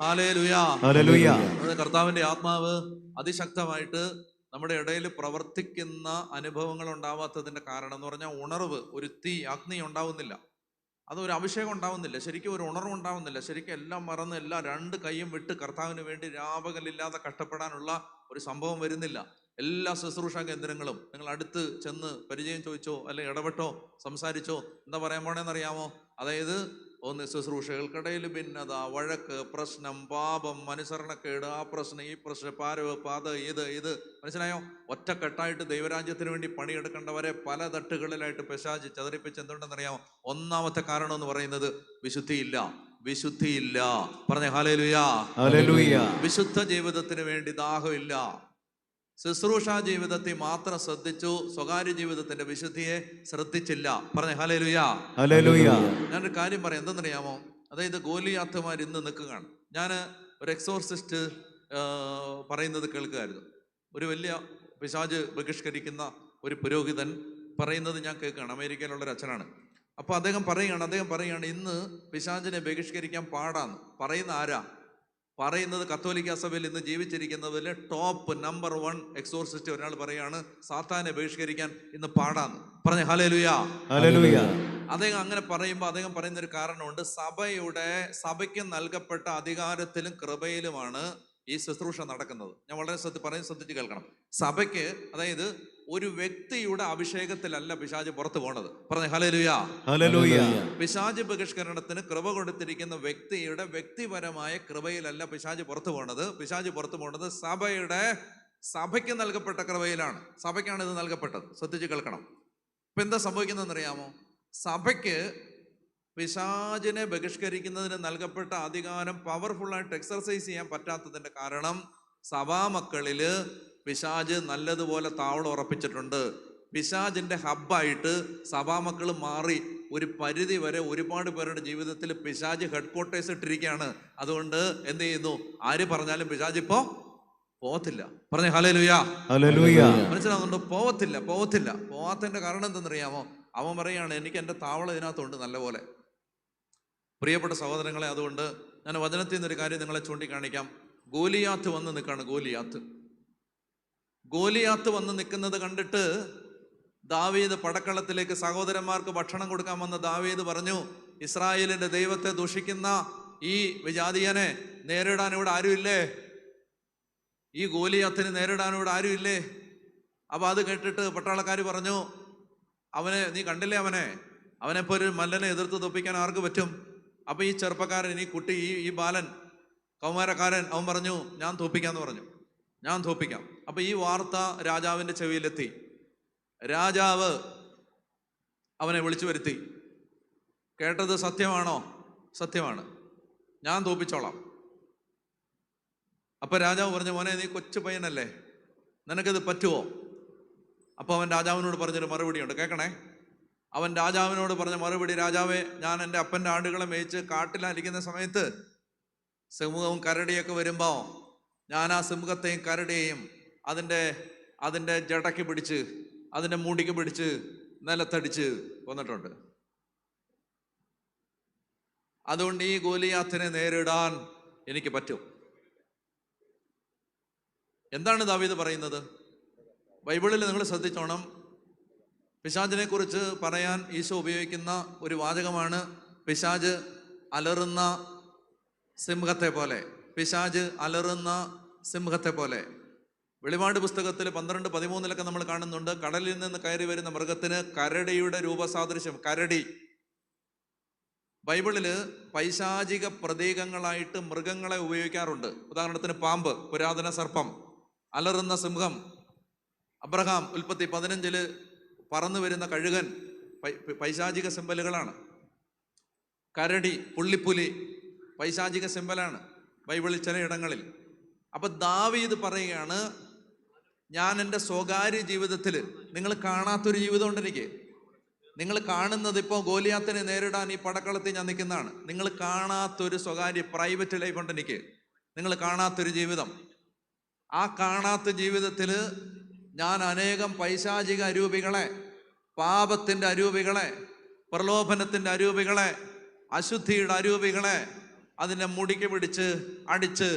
ഹല്ലേലൂയാ. ഹല്ലേലൂയാ. കർത്താവിന്റെ ആത്മാവ് അതിശക്തമായിട്ട് നമ്മുടെ ഇടയിൽ പ്രവർത്തിക്കുന്ന അനുഭവങ്ങൾ ഉണ്ടാവാത്തതിന്റെ കാരണം എന്ന് പറഞ്ഞാൽ, ഉണർവ്, ഒരു അഗ്നി ഉണ്ടാവുന്നില്ല, അതൊരു അഭിഷേകം ഉണ്ടാവുന്നില്ല, ശരിക്കും ഒരു ഉണർവ് ഉണ്ടാവുന്നില്ല. ശരിക്കും എല്ലാം മറന്ന് എല്ലാം 2 കൈയും വിട്ട് കർത്താവിന് വേണ്ടി രാപകലില്ലാതെ കഷ്ടപ്പെടാനുള്ള ഒരു സംഭവം വരുന്നില്ല. എല്ലാ ശുശ്രൂഷാ കേന്ദ്രങ്ങളും നിങ്ങൾ അടുത്ത് ചെന്ന് പരിചയം ചോദിച്ചോ, അല്ലെ ഇടപെട്ടോ, സംസാരിച്ചോ, എന്താ പറയാൻ പോണേന്നറിയാമോ? അതായത്, ഒന്ന് ശുശ്രൂഷകൾക്കിടയിൽ ഭിന്നത, വഴക്ക്, പ്രശ്നം, പാപം, അനുസരണക്കേട്, ആ പ്രശ്നം, ഈ പ്രശ്നം, ഇത് മനസ്സിലായോ? ഒറ്റക്കെട്ടായിട്ട് ദൈവരാജ്യത്തിന് വേണ്ടി പണിയെടുക്കേണ്ടവരെ പല തട്ടുകളിലായിട്ട് പിശാച് ചതറിപ്പിച്ച് എന്തുകൊണ്ടെന്നറിയാമോ? ഒന്നാമത്തെ കാരണം എന്ന് പറയുന്നത് വിശുദ്ധിയില്ല, വിശുദ്ധിയില്ല. പറഞ്ഞേ ഹല്ലേലൂയാ. ഹല്ലേലൂയ. വിശുദ്ധ ജീവിതത്തിന് വേണ്ടി ദാഹമില്ല. ശുശ്രൂഷ ജീവിതത്തിൽ മാത്രം ശ്രദ്ധിച്ചു, സ്വകാര്യ ജീവിതത്തിന്റെ വിശുദ്ധിയെ ശ്രദ്ധിച്ചില്ല. പറഞ്ഞേ ഹല്ലേലൂയാ. ഹല്ലേലൂയ. ഞാനൊരു കാര്യം പറയാം, എന്തെന്നറിയാമോ? അതായത് ഗോലിയാത്തുമാർ ഇന്ന് നിൽക്കുകയാണ്. ഞാൻ ഒരു എക്സോർസിസ്റ്റ് പറയുന്നത് കേൾക്കുകയായിരുന്നു. ഒരു വലിയ പിശാച് ബഹിഷ്കരിക്കുന്ന ഒരു പുരോഹിതൻ പറയുന്നത് ഞാൻ കേൾക്കുകയാണ്. അമേരിക്കയിലുള്ള ഒരു അച്ഛനാണ്. അപ്പോൾ അദ്ദേഹം പറയുകയാണ് ഇന്ന് പിശാചിനെ ബഹിഷ്കരിക്കാൻ പാടാന്ന്. പറയുന്ന ആരാ? പറയുന്നത് കത്തോലിക്ക സഭയിൽ ഇന്ന് ജീവിച്ചിരിക്കുന്നതിലെ ടോപ്പ് നമ്പർ 1 എക്സോർസിസ്റ്റ് ഒരാൾ പറയാണ് സാത്താനെ ബഹിഷ്കരിക്കാൻ ഇന്ന് പാടാന്ന്. പറഞ്ഞേ ഹല്ലേലൂയാ. ഹല്ലേലൂയ. അദ്ദേഹം അങ്ങനെ പറയുമ്പോൾ അദ്ദേഹം പറയുന്ന ഒരു കാരണമുണ്ട്. സഭയ്ക്ക് നൽകപ്പെട്ട അധികാരത്തിലും കൃപയിലുമാണ് ഈ ശുശ്രൂഷ നടക്കുന്നത്. ഞാൻ വളരെ ശ്രദ്ധിച്ച് കേൾക്കണം. സഭയ്ക്ക്, അതായത് ഒരു വ്യക്തിയുടെ അഭിഷേകത്തിലല്ല പിശാച് പുറത്തു പോണത്. പറഞ്ഞേ ഹല്ലേലൂയാ. ഹല്ലേലൂയ. പിശാച് ബഹിഷ്കരണത്തിന് കൃപ കൊടുത്തിരിക്കുന്ന വ്യക്തിയുടെ വ്യക്തിപരമായ കൃപയിലല്ല പിശാച് പുറത്തു പോണത്. പിശാച് പുറത്തു പോണത് സഭയ്ക്ക് നൽകപ്പെട്ട കൃപയിലാണ്. സഭയ്ക്കാണ് ഇത് നൽകപ്പെട്ടത്. ശ്രദ്ധിച്ച് കേൾക്കണം. ഇപ്പൊ എന്താ സംഭവിക്കുന്നതെന്ന് അറിയാമോ? സഭയ്ക്ക് പിശാചിനെ ബഹിഷ്കരിക്കുന്നതിന് നൽകപ്പെട്ട അധികാരം പവർഫുള്ളായിട്ട് എക്സർസൈസ് ചെയ്യാൻ പറ്റാത്തതിന്റെ കാരണം സഭാമക്കളില് പിശാച് നല്ലതുപോലെ താവളം ഉറപ്പിച്ചിട്ടുണ്ട്. പിശാചിന്റെ ഹബ്ബായിട്ട് സഭാമക്കൾ മാറി ഒരു പരിധി വരെ ഒരുപാട് പേരുടെ ജീവിതത്തിൽ പിശാച് ഹെഡ് ക്വാർട്ടേഴ്സ് ഇട്ടിരിക്കുകയാണ്. അതുകൊണ്ട് എന്ത് ചെയ്യുന്നു? ആര് പറഞ്ഞാലും പിശാച് ഇപ്പോ പോകത്തില്ല. പറഞ്ഞേ ഹല്ലേലൂയാ. ഹല്ലേലൂയ. മനസ്സിലാവുന്നുണ്ടോ? പോവത്തില്ല. പോവാത്തതിന്റെ കാരണം എന്തെന്നറിയാമോ? അവൻ പറയാണ് എനിക്ക് എൻ്റെ താവളം ഇതിനകത്തുണ്ട് നല്ലപോലെ. പ്രിയപ്പെട്ട സഹോദരങ്ങളെ, അതുകൊണ്ട് ഞാൻ വചനത്തിൽ നിന്നൊരു കാര്യം നിങ്ങളെ ചൂണ്ടിക്കാണിക്കാം. ഗോലിയാത്ത് വന്ന് നിൽക്കാണ്. ഗോലിയാത്ത് വന്ന് നിൽക്കുന്നത് കണ്ടിട്ട് ദാവീദ് പടക്കളത്തിലേക്ക് സഹോദരന്മാർക്ക് ഭക്ഷണം കൊടുക്കാൻ വന്ന ദാവീദ് പറഞ്ഞു, ഇസ്രായേലിന്റെ ദൈവത്തെ ദുഷിക്കുന്ന ഈ വിജാതീയനെ നേരിടാൻ ഇവിടെ ആരുമില്ലേ? ഈ ഗോലിയാത്തിനെ നേരിടാൻ ഇവിടെ ആരുമില്ലേ? അപ്പൊ അത് കേട്ടിട്ട് പട്ടാളക്കാർ പറഞ്ഞു, നീ കണ്ടില്ലേ അവനെപ്പോ ഒരു മല്ലനെ എതിർത്ത് തോപ്പിക്കാൻ ആർക്ക് പറ്റും? അപ്പൊ ഈ ചെറുപ്പക്കാരൻ, ഈ കുട്ടി, ഈ ബാലൻ, കൗമാരക്കാരൻ, അവൻ പറഞ്ഞു ഞാൻ തോപ്പിക്കാന്ന് പറഞ്ഞു. ഞാൻ തോപ്പിക്കാം. അപ്പൊ ഈ വാർത്ത രാജാവിന്റെ ചെവിയിലെത്തി. രാജാവ് അവനെ വിളിച്ചു വരുത്തി. കേട്ടത് സത്യമാണോ? സത്യമാണ്, ഞാൻ തോപ്പിച്ചോളാം. അപ്പൊ രാജാവ് പറഞ്ഞു, മോനെ നീ കൊച്ചു പയ്യനല്ലേ, നിനക്കിത് പറ്റുമോ? അപ്പൊ അവൻ രാജാവിനോട് പറഞ്ഞൊരു മറുപടിയുണ്ട്, കേൾക്കണേ. അവൻ രാജാവിനോട് പറഞ്ഞ മറുപടി, രാജാവേ, ഞാൻ എൻ്റെ അപ്പൻ്റെ ആടുകളെ മേയിച്ച് കാട്ടിലായിരിക്കുന്ന സമയത്ത് സിംഹവും കരടിയൊക്കെ വരുമ്പോ ഞാൻ ആ സിംഹത്തെയും കരടിയെയും അതിൻ്റെ ജടയ്ക്ക് പിടിച്ച് അതിൻ്റെ മൂടിക്ക് പിടിച്ച് നിലത്തടിച്ച് കൊന്നിട്ടുണ്ട്. അതുകൊണ്ട് ഈ ഗോലിയാത്തിനെ നേരിടാൻ എനിക്ക് പറ്റും. എന്താണ് ദാവീദ് പറയുന്നത്? ബൈബിളിൽ നിങ്ങൾ ശ്രദ്ധിച്ചോണം. പിശാചിനെ കുറിച്ച് പറയാൻ ഈശോ ഉപയോഗിക്കുന്ന ഒരു വാചകമാണ് പിശാച് അലറുന്ന സിംഹത്തെ പോലെ. പിശാച് അലറുന്ന സിംഹത്തെ പോലെ. വെളിപാട് പുസ്തകത്തിൽ 12:13 നമ്മൾ കാണുന്നുണ്ട്, കടലിൽ നിന്ന് കയറി വരുന്ന മൃഗത്തിന് കരടിയുടെ രൂപസാദൃശ്യം. കരടി ബൈബിളില് പൈശാചിക പ്രതീകങ്ങളായിട്ട് മൃഗങ്ങളെ ഉപയോഗിക്കാറുണ്ട്. ഉദാഹരണത്തിന് പാമ്പ്, പുരാതന സർപ്പം, അലറുന്ന സിംഹം. അബ്രഹാം ഉൽപ്പത്തി 15 പറന്നു വരുന്ന കഴുകൻ പൈശാചിക സിംബലുകളാണ്. കരടി, പുള്ളിപ്പുലി പൈശാചിക സിംബലാണ് ബൈബിളിൽ ചിലയിടങ്ങളിൽ. അപ്പൊ ദാവീദ് പറയുകയാണ്, ഞാൻ എൻ്റെ സ്വകാര്യ ജീവിതത്തിൽ, നിങ്ങൾ കാണാത്തൊരു ജീവിതമുണ്ട് എനിക്ക്. നിങ്ങൾ കാണുന്നത് ഇപ്പോൾ ഗോലിയാത്തിനെ നേരിടാൻ ഈ പടക്കളത്തിൽ ഞാൻ നിൽക്കുന്നതാണ്. നിങ്ങൾ കാണാത്തൊരു സ്വകാര്യ പ്രൈവറ്റ് ലൈഫ് ഉണ്ട് എനിക്ക്. നിങ്ങൾ കാണാത്തൊരു ജീവിതം. ആ കാണാത്ത ജീവിതത്തിൽ ഞാൻ അനേകം പൈശാചിക അരൂപികളെ, പാപത്തിൻ്റെ അരൂപികളെ, പ്രലോഭനത്തിൻ്റെ അരൂപികളെ, അശുദ്ധിയുടെ അരൂപികളെ അതിനെ മുടിക്ക് പിടിച്ച് അടിച്ച്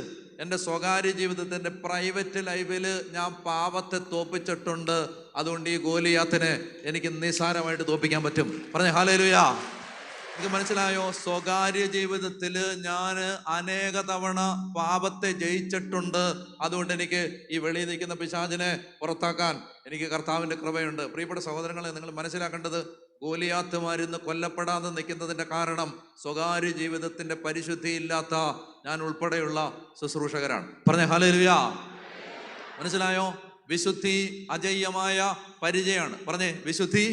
എൻ്റെ സ്വകാര്യ ജീവിതത്തിൻ്റെ പ്രൈവറ്റ് ലൈഫിൽ ഞാൻ പാപത്തെ തോപ്പിച്ചിട്ടുണ്ട്. അതുകൊണ്ട് ഈ ഗോലിയാത്തിനെ എനിക്ക് നിസ്സാരമായിട്ട് തോപ്പിക്കാൻ പറ്റും. പറഞ്ഞേ ഹല്ലേലൂയാ. എനിക്ക് മനസ്സിലായോ? സ്വകാര്യ ജീവിതത്തിൽ ഞാൻ അനേക തവണ പാപത്തെ ജയിച്ചിട്ടുണ്ട്. അതുകൊണ്ട് എനിക്ക് ഈ വെളിയിൽ നിൽക്കുന്ന പിശാചിനെ പുറത്താക്കാൻ എനിക്ക് കർത്താവിൻ്റെ കൃപയുണ്ട്. പ്രിയപ്പെട്ട സഹോദരങ്ങളെ, നിങ്ങൾ മനസ്സിലാക്കേണ്ടത്, ഗോലിയാത്തുമാരിന്ന് കൊല്ലപ്പെടാതെ നിൽക്കുന്നതിൻ്റെ കാരണം സ്വകാര്യ ജീവിതത്തിൻ്റെ പരിശുദ്ധിയില്ലാത്ത ഞാൻ ഉൾപ്പെടെയുള്ള ശുശ്രൂഷകരാണ്. പറഞ്ഞേ ഹല്ലേലൂയാ. മനസ്സിലായോ? വിശുദ്ധി അജയ്യമായ പരിചയമാണ്. പറഞ്ഞേ വിശുദ്ധി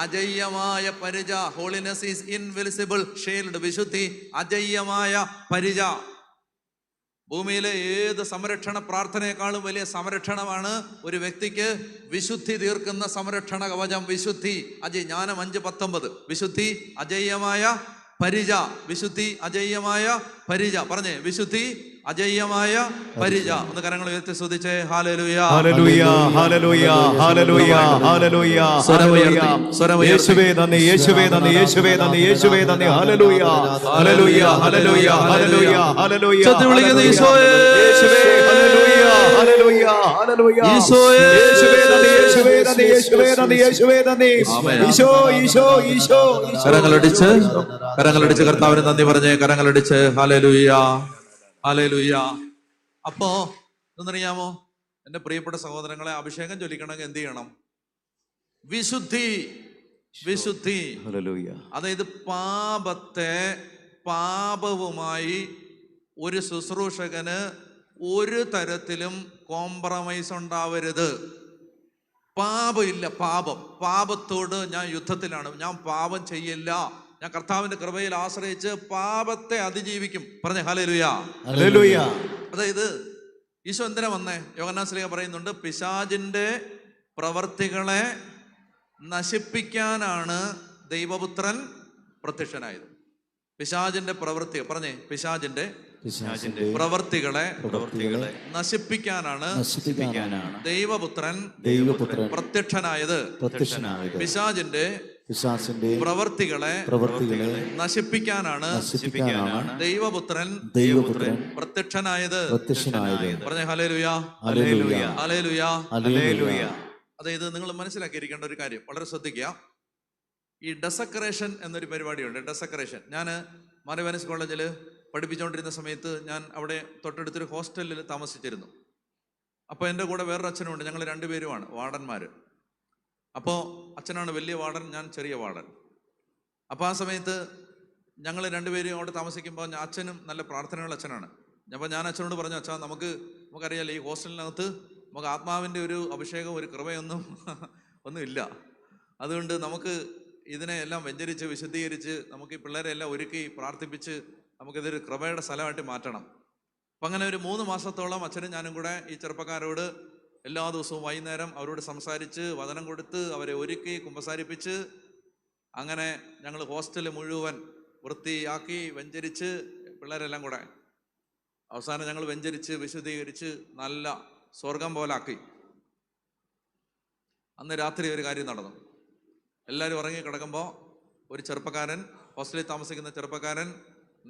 അജയ്യമായ പരിച. Holiness is invisible shield. വിശുദ്ധി അജയ്യമായ പരിച. ഭൂമിയിലെ ഏത് സംരക്ഷണ പ്രാർത്ഥനയെക്കാളും വലിയ സംരക്ഷണമാണ് ഒരു വ്യക്തിക്ക് വിശുദ്ധി തീർക്കുന്ന സംരക്ഷണ കവചം. വിശുദ്ധി അജയ്. ജ്ഞാനം 5:19. വിശുദ്ധി അജയ്യമായ പരിച. വിശുദ്ധി അജയ്യമായ പരിച. പറഞ്ഞേ, വിശുദ്ധി അജയ്യമായ പരിച. ഒന്ന് കരങ്ങൾ ഉയർത്തി സ്തുതിച്ചേ. ഹല്ലേലൂയ, ഹല്ലേലൂയ, ഹല്ലേലൂയ, ഹല്ലേലൂയ, ഹല്ലേലൂയ, ഹല്ലേലൂയ. യേശുവേ നന്ദി, യേശുവേ നന്ദി, യേശുവേ നന്ദി, യേശുവേ നന്ദി. ഹല്ലേലൂയ, ഹല്ലേലൂയ, ഹല്ലേലൂയ, ഹല്ലേലൂയ, ഹല്ലേലൂയ. ശബ്ദം വിളിക്കുന്ന ഈശോയേ, യേശുവേ ഹല്ലേലൂയ, ഹല്ലേലൂയ, ഹല്ലേലൂയ. ഈശോയേ, യേശുവേ നന്ദി, യേശുവേ നന്ദി, യേശുവേ നന്ദി, യേശുവേ നന്ദി. ഈശോ, ഈശോ, ഈശോ. കരങ്ങളടിച്ച് കർത്താവിന് നന്ദി പറഞ്ഞേ. കരങ്ങളടിച്ച് ഹല്ലേലൂയ, ഹല്ലേലൂയ. അപ്പോ എന്നറിയാമോ, എൻ്റെ പ്രിയപ്പെട്ട സഹോദരങ്ങളെ, അഭിഷേകം ചൊല്ലിക്കണമെങ്കിൽ എന്ത് ചെയ്യണം? വിശുദ്ധി. വിശുദ്ധി. ഹല്ലേലൂയ. അതായത് പാപവുമായി ഒരു ശുശ്രൂഷകന് ഒരു തരത്തിലും കോംപ്രമൈസ് ഉണ്ടാവരുത്. പാപമില്ല. പാപത്തോട് ഞാൻ യുദ്ധത്തിലാണ്. ഞാൻ പാപം ചെയ്യില്ല. ഞാൻ കർത്താവിന്റെ കൃപയിൽ ആശ്രയിച്ച് പാപത്തെ അതിജീവിക്കും. പറഞ്ഞേ ഹല്ലേലൂയ, ഹല്ലേലൂയ. അതായത് ഈശോ എന്തിനാ വന്നേ? യോഹന്നാൻ ശ്ലീഹ പറയുന്നുണ്ട്, പിശാചിന്റെ പ്രവർത്തികളെ നശിപ്പിക്കാനാണ് ദൈവപുത്രൻ പ്രത്യക്ഷനായത്. പിശാചിന്റെ പ്രവൃത്തി, പറഞ്ഞേ, പിശാചിന്റെ പ്രവർത്തികളെ നശിപ്പിക്കാനാണ് ദൈവപുത്രൻ പ്രത്യക്ഷനായത്. പിശാചിന്റെ പ്രവർത്തികളെ നശിപ്പിക്കാനാണ് ദൈവപുത്രൻ പ്രത്യക്ഷനായത്. പറഞ്ഞേ ഹല്ലേലൂയ, ഹല്ലേലൂയ, ഹല്ലേലൂയ. അതായത് നിങ്ങൾ മനസ്സിലാക്കിയിരിക്കേണ്ട ഒരു കാര്യം, വളരെ ശ്രദ്ധിക്കുക. ഈ ഡെസക്കറേഷൻ എന്നൊരു പരിപാടിയുണ്ട്. ഡെസക്കറേഷൻ. ഞാൻ മാനവീയൻസ് കോളേജിൽ പഠിപ്പിച്ചുകൊണ്ടിരുന്ന സമയത്ത് ഞാൻ അവിടെ തൊട്ടടുത്തൊരു ഹോസ്റ്റലിൽ താമസിച്ചിരുന്നു. അപ്പോൾ എൻ്റെ കൂടെ വേറൊരു അച്ഛനുണ്ട്. ഞങ്ങൾ രണ്ടുപേരുമാണ് വാർഡന്മാർ. അപ്പോൾ അച്ഛനാണ് വലിയ വാർഡൻ, ഞാൻ ചെറിയ വാർഡൻ. അപ്പോൾ ആ സമയത്ത് ഞങ്ങൾ രണ്ടുപേരും അവിടെ താമസിക്കുമ്പോൾ അച്ഛനും നല്ല പ്രാർത്ഥനയുള്ള അച്ഛനാണ്. അപ്പോൾ ഞാൻ അച്ഛനോട് പറഞ്ഞു, അച്ഛാ, നമുക്കറിയാലോ, ഈ ഹോസ്റ്റലിനകത്ത് നമുക്ക് ആത്മാവിൻ്റെ ഒരു അഭിഷേകം, ഒരു കൃപയൊന്നും ഇല്ല. അതുകൊണ്ട് നമുക്ക് ഇതിനെ എല്ലാം വെഞ്ചരിച്ച് വിശുദ്ധീകരിച്ച് നമുക്ക് ഈ പിള്ളേരെ എല്ലാം ഒരുക്കി പ്രാർത്ഥിപ്പിച്ച് നമുക്കിതൊരു കൃപയുടെ സ്ഥലമായിട്ട് മാറ്റണം. അപ്പം അങ്ങനെ ഒരു 3 മാസത്തോളം അച്ഛനും ഞാനും കൂടെ ഈ ചെറുപ്പക്കാരോട് എല്ലാ ദിവസവും വൈകുന്നേരം അവരോട് സംസാരിച്ച് വചനം കൊടുത്ത് അവരെ ഒരുക്കി കുമ്പസാരിപ്പിച്ച് അങ്ങനെ ഞങ്ങൾ ഹോസ്റ്റൽ മുഴുവൻ വൃത്തിയാക്കി വെഞ്ചരിച്ച് പിള്ളേരെല്ലാം കൂടെ അവസാനം ഞങ്ങൾ വെഞ്ചരിച്ച് വിശുദ്ധീകരിച്ച് നല്ല സ്വർഗം പോലാക്കി. അന്ന് രാത്രി ഒരു കാര്യം നടന്നു. എല്ലാവരും ഉറങ്ങി കിടക്കുമ്പോൾ ഒരു ചെറുപ്പക്കാരൻ, ഹോസ്റ്റലിൽ താമസിക്കുന്ന ചെറുപ്പക്കാരൻ,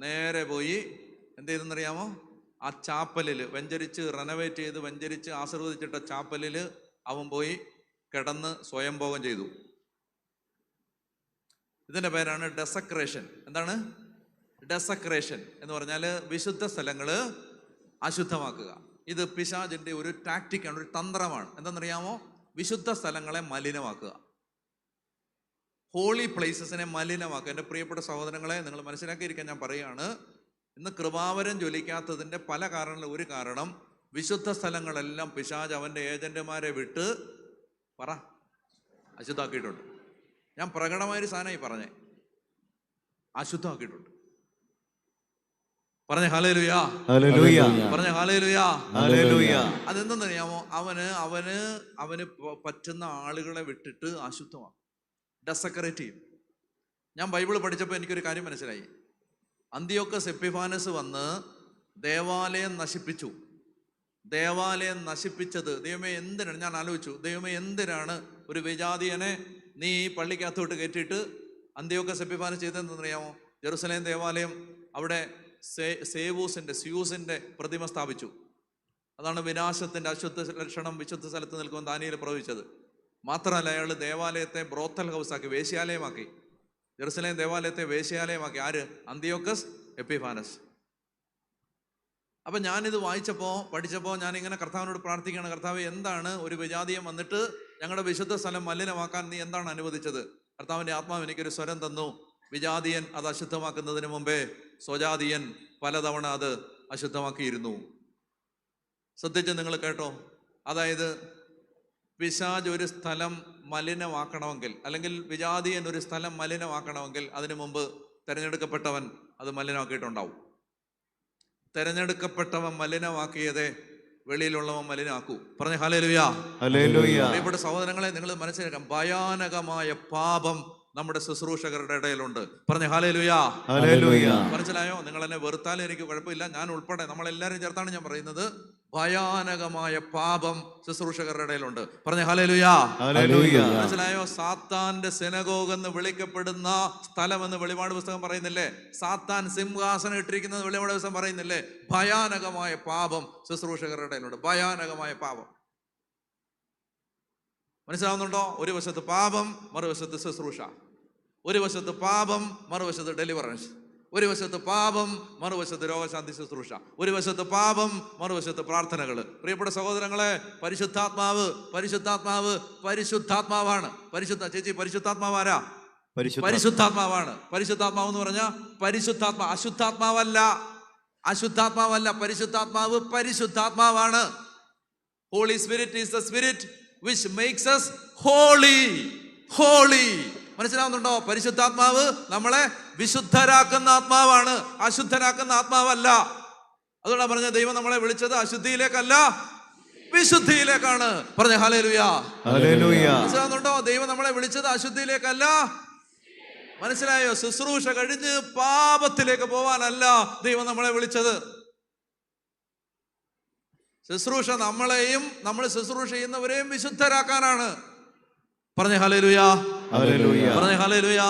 നേരെ പോയി എന്ത് ചെയ്തെന്നറിയാമോ? ആ ചാപ്പലിൽ വെഞ്ചരിച്ച് റെനോവേറ്റ് ചെയ്ത് വെഞ്ചരിച്ച് ആശീർവദിച്ചിട്ട ചാപ്പലിൽ അവൻ പോയി കിടന്ന് സ്വയംഭോഗം ചെയ്തു. ഇതിൻ്റെ പേരാണ് ഡെസക്രേഷൻ. എന്താണ് ഡെസക്രേഷൻ എന്ന് പറഞ്ഞാൽ? വിശുദ്ധ സ്ഥലങ്ങൾ അശുദ്ധമാക്കുക. ഇത് പിശാചിൻ്റെ ഒരു ടാക്റ്റിക്കാണ്, ഒരു തന്ത്രമാണ്. എന്താണെന്നറിയാമോ? വിശുദ്ധ സ്ഥലങ്ങളെ മലിനമാക്കുക, ഹോളി പ്ലേസസിനെ മലിനമാക്കുക. എൻ്റെ പ്രിയപ്പെട്ട സഹോദരങ്ങളെ, നിങ്ങൾ മനസ്സിലാക്കിയിരിക്കാൻ ഞാൻ പറയുകയാണ്, ഇന്ന് കൃപാവരം ജ്വലിക്കാത്തതിൻ്റെ പല കാരണങ്ങളിൽ ഒരു കാരണം വിശുദ്ധ സ്ഥലങ്ങളെല്ലാം പിശാച് അവൻ്റെ ഏജന്റുമാരെ വിട്ട് അശുദ്ധാക്കിയിട്ടുണ്ട്. ഞാൻ പ്രകടമായൊരു സാധനമായി പറഞ്ഞേ, അശുദ്ധമാക്കിയിട്ടുണ്ട്. പറഞ്ഞ ഹല്ലേലൂയ, ഹല്ലേലൂയ, പറഞ്ഞ ഹല്ലേലൂയ, ഹല്ലേലൂയ. അതെന്തെന്നറിയാമോ? അവന് പറ്റുന്ന ആളുകളെ വിട്ടിട്ട് അശുദ്ധമാണ്, ഡെസക്കറേറ്റ് ചെയ്യും. ഞാൻ ബൈബിൾ പഠിച്ചപ്പോൾ എനിക്കൊരു കാര്യം മനസ്സിലായി. അന്തിയോക്കസ് എപ്പിഫാനസ് വന്ന് ദേവാലയം നശിപ്പിച്ചു. ദേവാലയം നശിപ്പിച്ചത് ദൈവമേ എന്തിനാണ്? ഞാൻ ആലോചിച്ചു, ദൈവമേ എന്തിനാണ് ഒരു വിജാതിയനെ നീ ഈ പള്ളിക്കകത്തോട്ട് കയറ്റിയിട്ട്? അന്തിയോക്കസ് എപ്പിഫാനസ് ചെയ്തതെന്നറിയാമോ? ജെറുസലേം ദേവാലയം അവിടെ സ്യൂസിന്റെ പ്രതിമ സ്ഥാപിച്ചു. അതാണ് വിനാശത്തിന്റെ അശുദ്ധ ലക്ഷണം വിശുദ്ധ സ്ഥലത്ത് നിൽക്കുമ്പോൾ ദാനിയേൽ പ്രവചിച്ചത്. മാത്രമല്ല, അയാൾ ദേവാലയത്തെ ബ്രോത്തൽ ഹൗസാക്കി, വേശ്യാലയമാക്കി. ജെറുസലേം ദേവാലയത്തെ വേശ്യാലയമാക്കി. ആര്? അന്തിയോക്കസ് എപ്പിഫാനസ്. അപ്പം ഞാനിത് പഠിച്ചപ്പോൾ ഞാനിങ്ങനെ കർത്താവിനോട് പ്രാർത്ഥിക്കുകയാണ്, കർത്താവ്, എന്താണ് ഒരു വിജാതീയം വന്നിട്ട് ഞങ്ങളുടെ വിശുദ്ധ സ്ഥലം മലിനമാക്കാൻ നീ എന്താണ് അനുവദിച്ചത്? കർത്താവിൻ്റെ ആത്മാവ് എനിക്കൊരു സ്വരം തന്നു. വിജാതീയൻ അത് അശുദ്ധമാക്കുന്നതിന് മുമ്പേ സ്വജാതീയൻ പലതവണ അത് അശുദ്ധമാക്കിയിരുന്നു. ശ്രദ്ധിച്ച് നിങ്ങൾ കേട്ടോ. അതായത് പിശാച് ഒരു സ്ഥലം മലിനമാക്കണമെങ്കിൽ, അല്ലെങ്കിൽ വിജാതീയൻ ഒരു സ്ഥലം മലിനമാക്കണമെങ്കിൽ അതിനു മുമ്പ് തിരഞ്ഞെടുക്കപ്പെട്ടവൻ അത് മലിനമാക്കിയിട്ടുണ്ടാവും. തിരഞ്ഞെടുക്കപ്പെട്ടവൻ മലിനമാക്കിയതേ വെളിയിലുള്ളവൻ മലിനാക്കൂ. പറഞ്ഞ ഹല്ലേലൂയാ. പ്രിയപ്പെട്ട സഹോദരങ്ങളെ, നിങ്ങൾ മനസ്സിലാക്കാം, ഭയാനകമായ പാപം നമ്മുടെ ശുശ്രൂഷകരുടെ ഇടയിലുണ്ട്. പറഞ്ഞ ഹല്ലേലൂയാ. മനസ്സിലായോ? നിങ്ങൾ എന്നെ വെറുത്താലും എനിക്ക് കുഴപ്പമില്ല, ഞാൻ ഉൾപ്പെടെ നമ്മളെല്ലാവരും ചേർത്താണ് ഞാൻ പറയുന്നത്. ഭയാനകമായ പാപം ശുശ്രൂഷകരുടെ ഇടയിലുണ്ട്. പറഞ്ഞ ഹല്ലേലൂയാ. മനസ്സിലായോ? സാത്താന്റെ സിനഗോഗ് എന്ന് വിളിക്കപ്പെടുന്ന സ്ഥലമെന്ന് വെളിപാട് പുസ്തകം പറയുന്നില്ലേ? സാത്താൻ സിംഹാസനം ഇട്ടിരിക്കുന്നത് വെളിപാട് പുസ്തകം പറയുന്നില്ലേ? ഭയാനകമായ പാപം ശുശ്രൂഷകരുടെ ഇടയിലുണ്ട്. ഭയാനകമായ പാപം. മനസ്സിലാവുന്നുണ്ടോ? ഒരു വശത്ത് പാപം, മറുവശത്ത് ശുശ്രൂഷ. ഒരു വശത്ത് പാപം, മറുവശത്ത് ഡെലിവറൻസ്. ഒരു വശത്ത് പാപം, മറുവശത്ത് രോഗശാന്തി ശുശ്രൂഷ. ഒരു വശത്ത് പാപം, മറുവശത്ത് പ്രാർത്ഥനകൾ. പ്രിയപ്പെട്ട സഹോദരങ്ങളെ, പരിശുദ്ധാത്മാവ് പരിശുദ്ധാത്മാവ് പരിശുദ്ധാത്മാവാണ്. ചേച്ചി, പരിശുദ്ധാത്മാവാരാ? പരിശുദ്ധാത്മാവാണ്. പരിശുദ്ധാത്മാവ് എന്ന് പറഞ്ഞാൽ പരിശുദ്ധാത്മാ, അശുദ്ധാത്മാവല്ല. അശുദ്ധാത്മാവല്ല, പരിശുദ്ധാത്മാവ് പരിശുദ്ധാത്മാവാണ്. Holy spirit is the spirit which makes us holy. holy. മനസ്സിലാവുന്നുണ്ടോ? പരിശുദ്ധാത്മാവ് നമ്മളെ വിശുദ്ധരാക്കുന്ന ആത്മാവാണ്, അശുദ്ധരാക്കുന്ന ആത്മാവല്ല. അതുകൊണ്ടാണ് പറഞ്ഞ ദൈവം നമ്മളെ വിളിച്ചത് അശുദ്ധിയിലേക്കല്ല, വിശുദ്ധിയിലേക്കാണ്. പറഞ്ഞ ഹല്ലേലൂയാ. മനസ്സിലാവുന്നുണ്ടോ? ദൈവം നമ്മളെ വിളിച്ചത് അശുദ്ധിയിലേക്കല്ല. മനസ്സിലായോ? ശുശ്രൂഷ കഴിഞ്ഞ് പാപത്തിലേക്ക് പോവാനല്ല ദൈവം നമ്മളെ വിളിച്ചത്. ശുശ്രൂഷ നമ്മളെയും നമ്മൾ ശുശ്രൂഷ ചെയ്യുന്നവരെയും വിശുദ്ധരാക്കാനാണ്. പറഞ്ഞ ഹല്ലേലൂയാ. പറഞ്ഞ ഹല്ലേലൂയാ.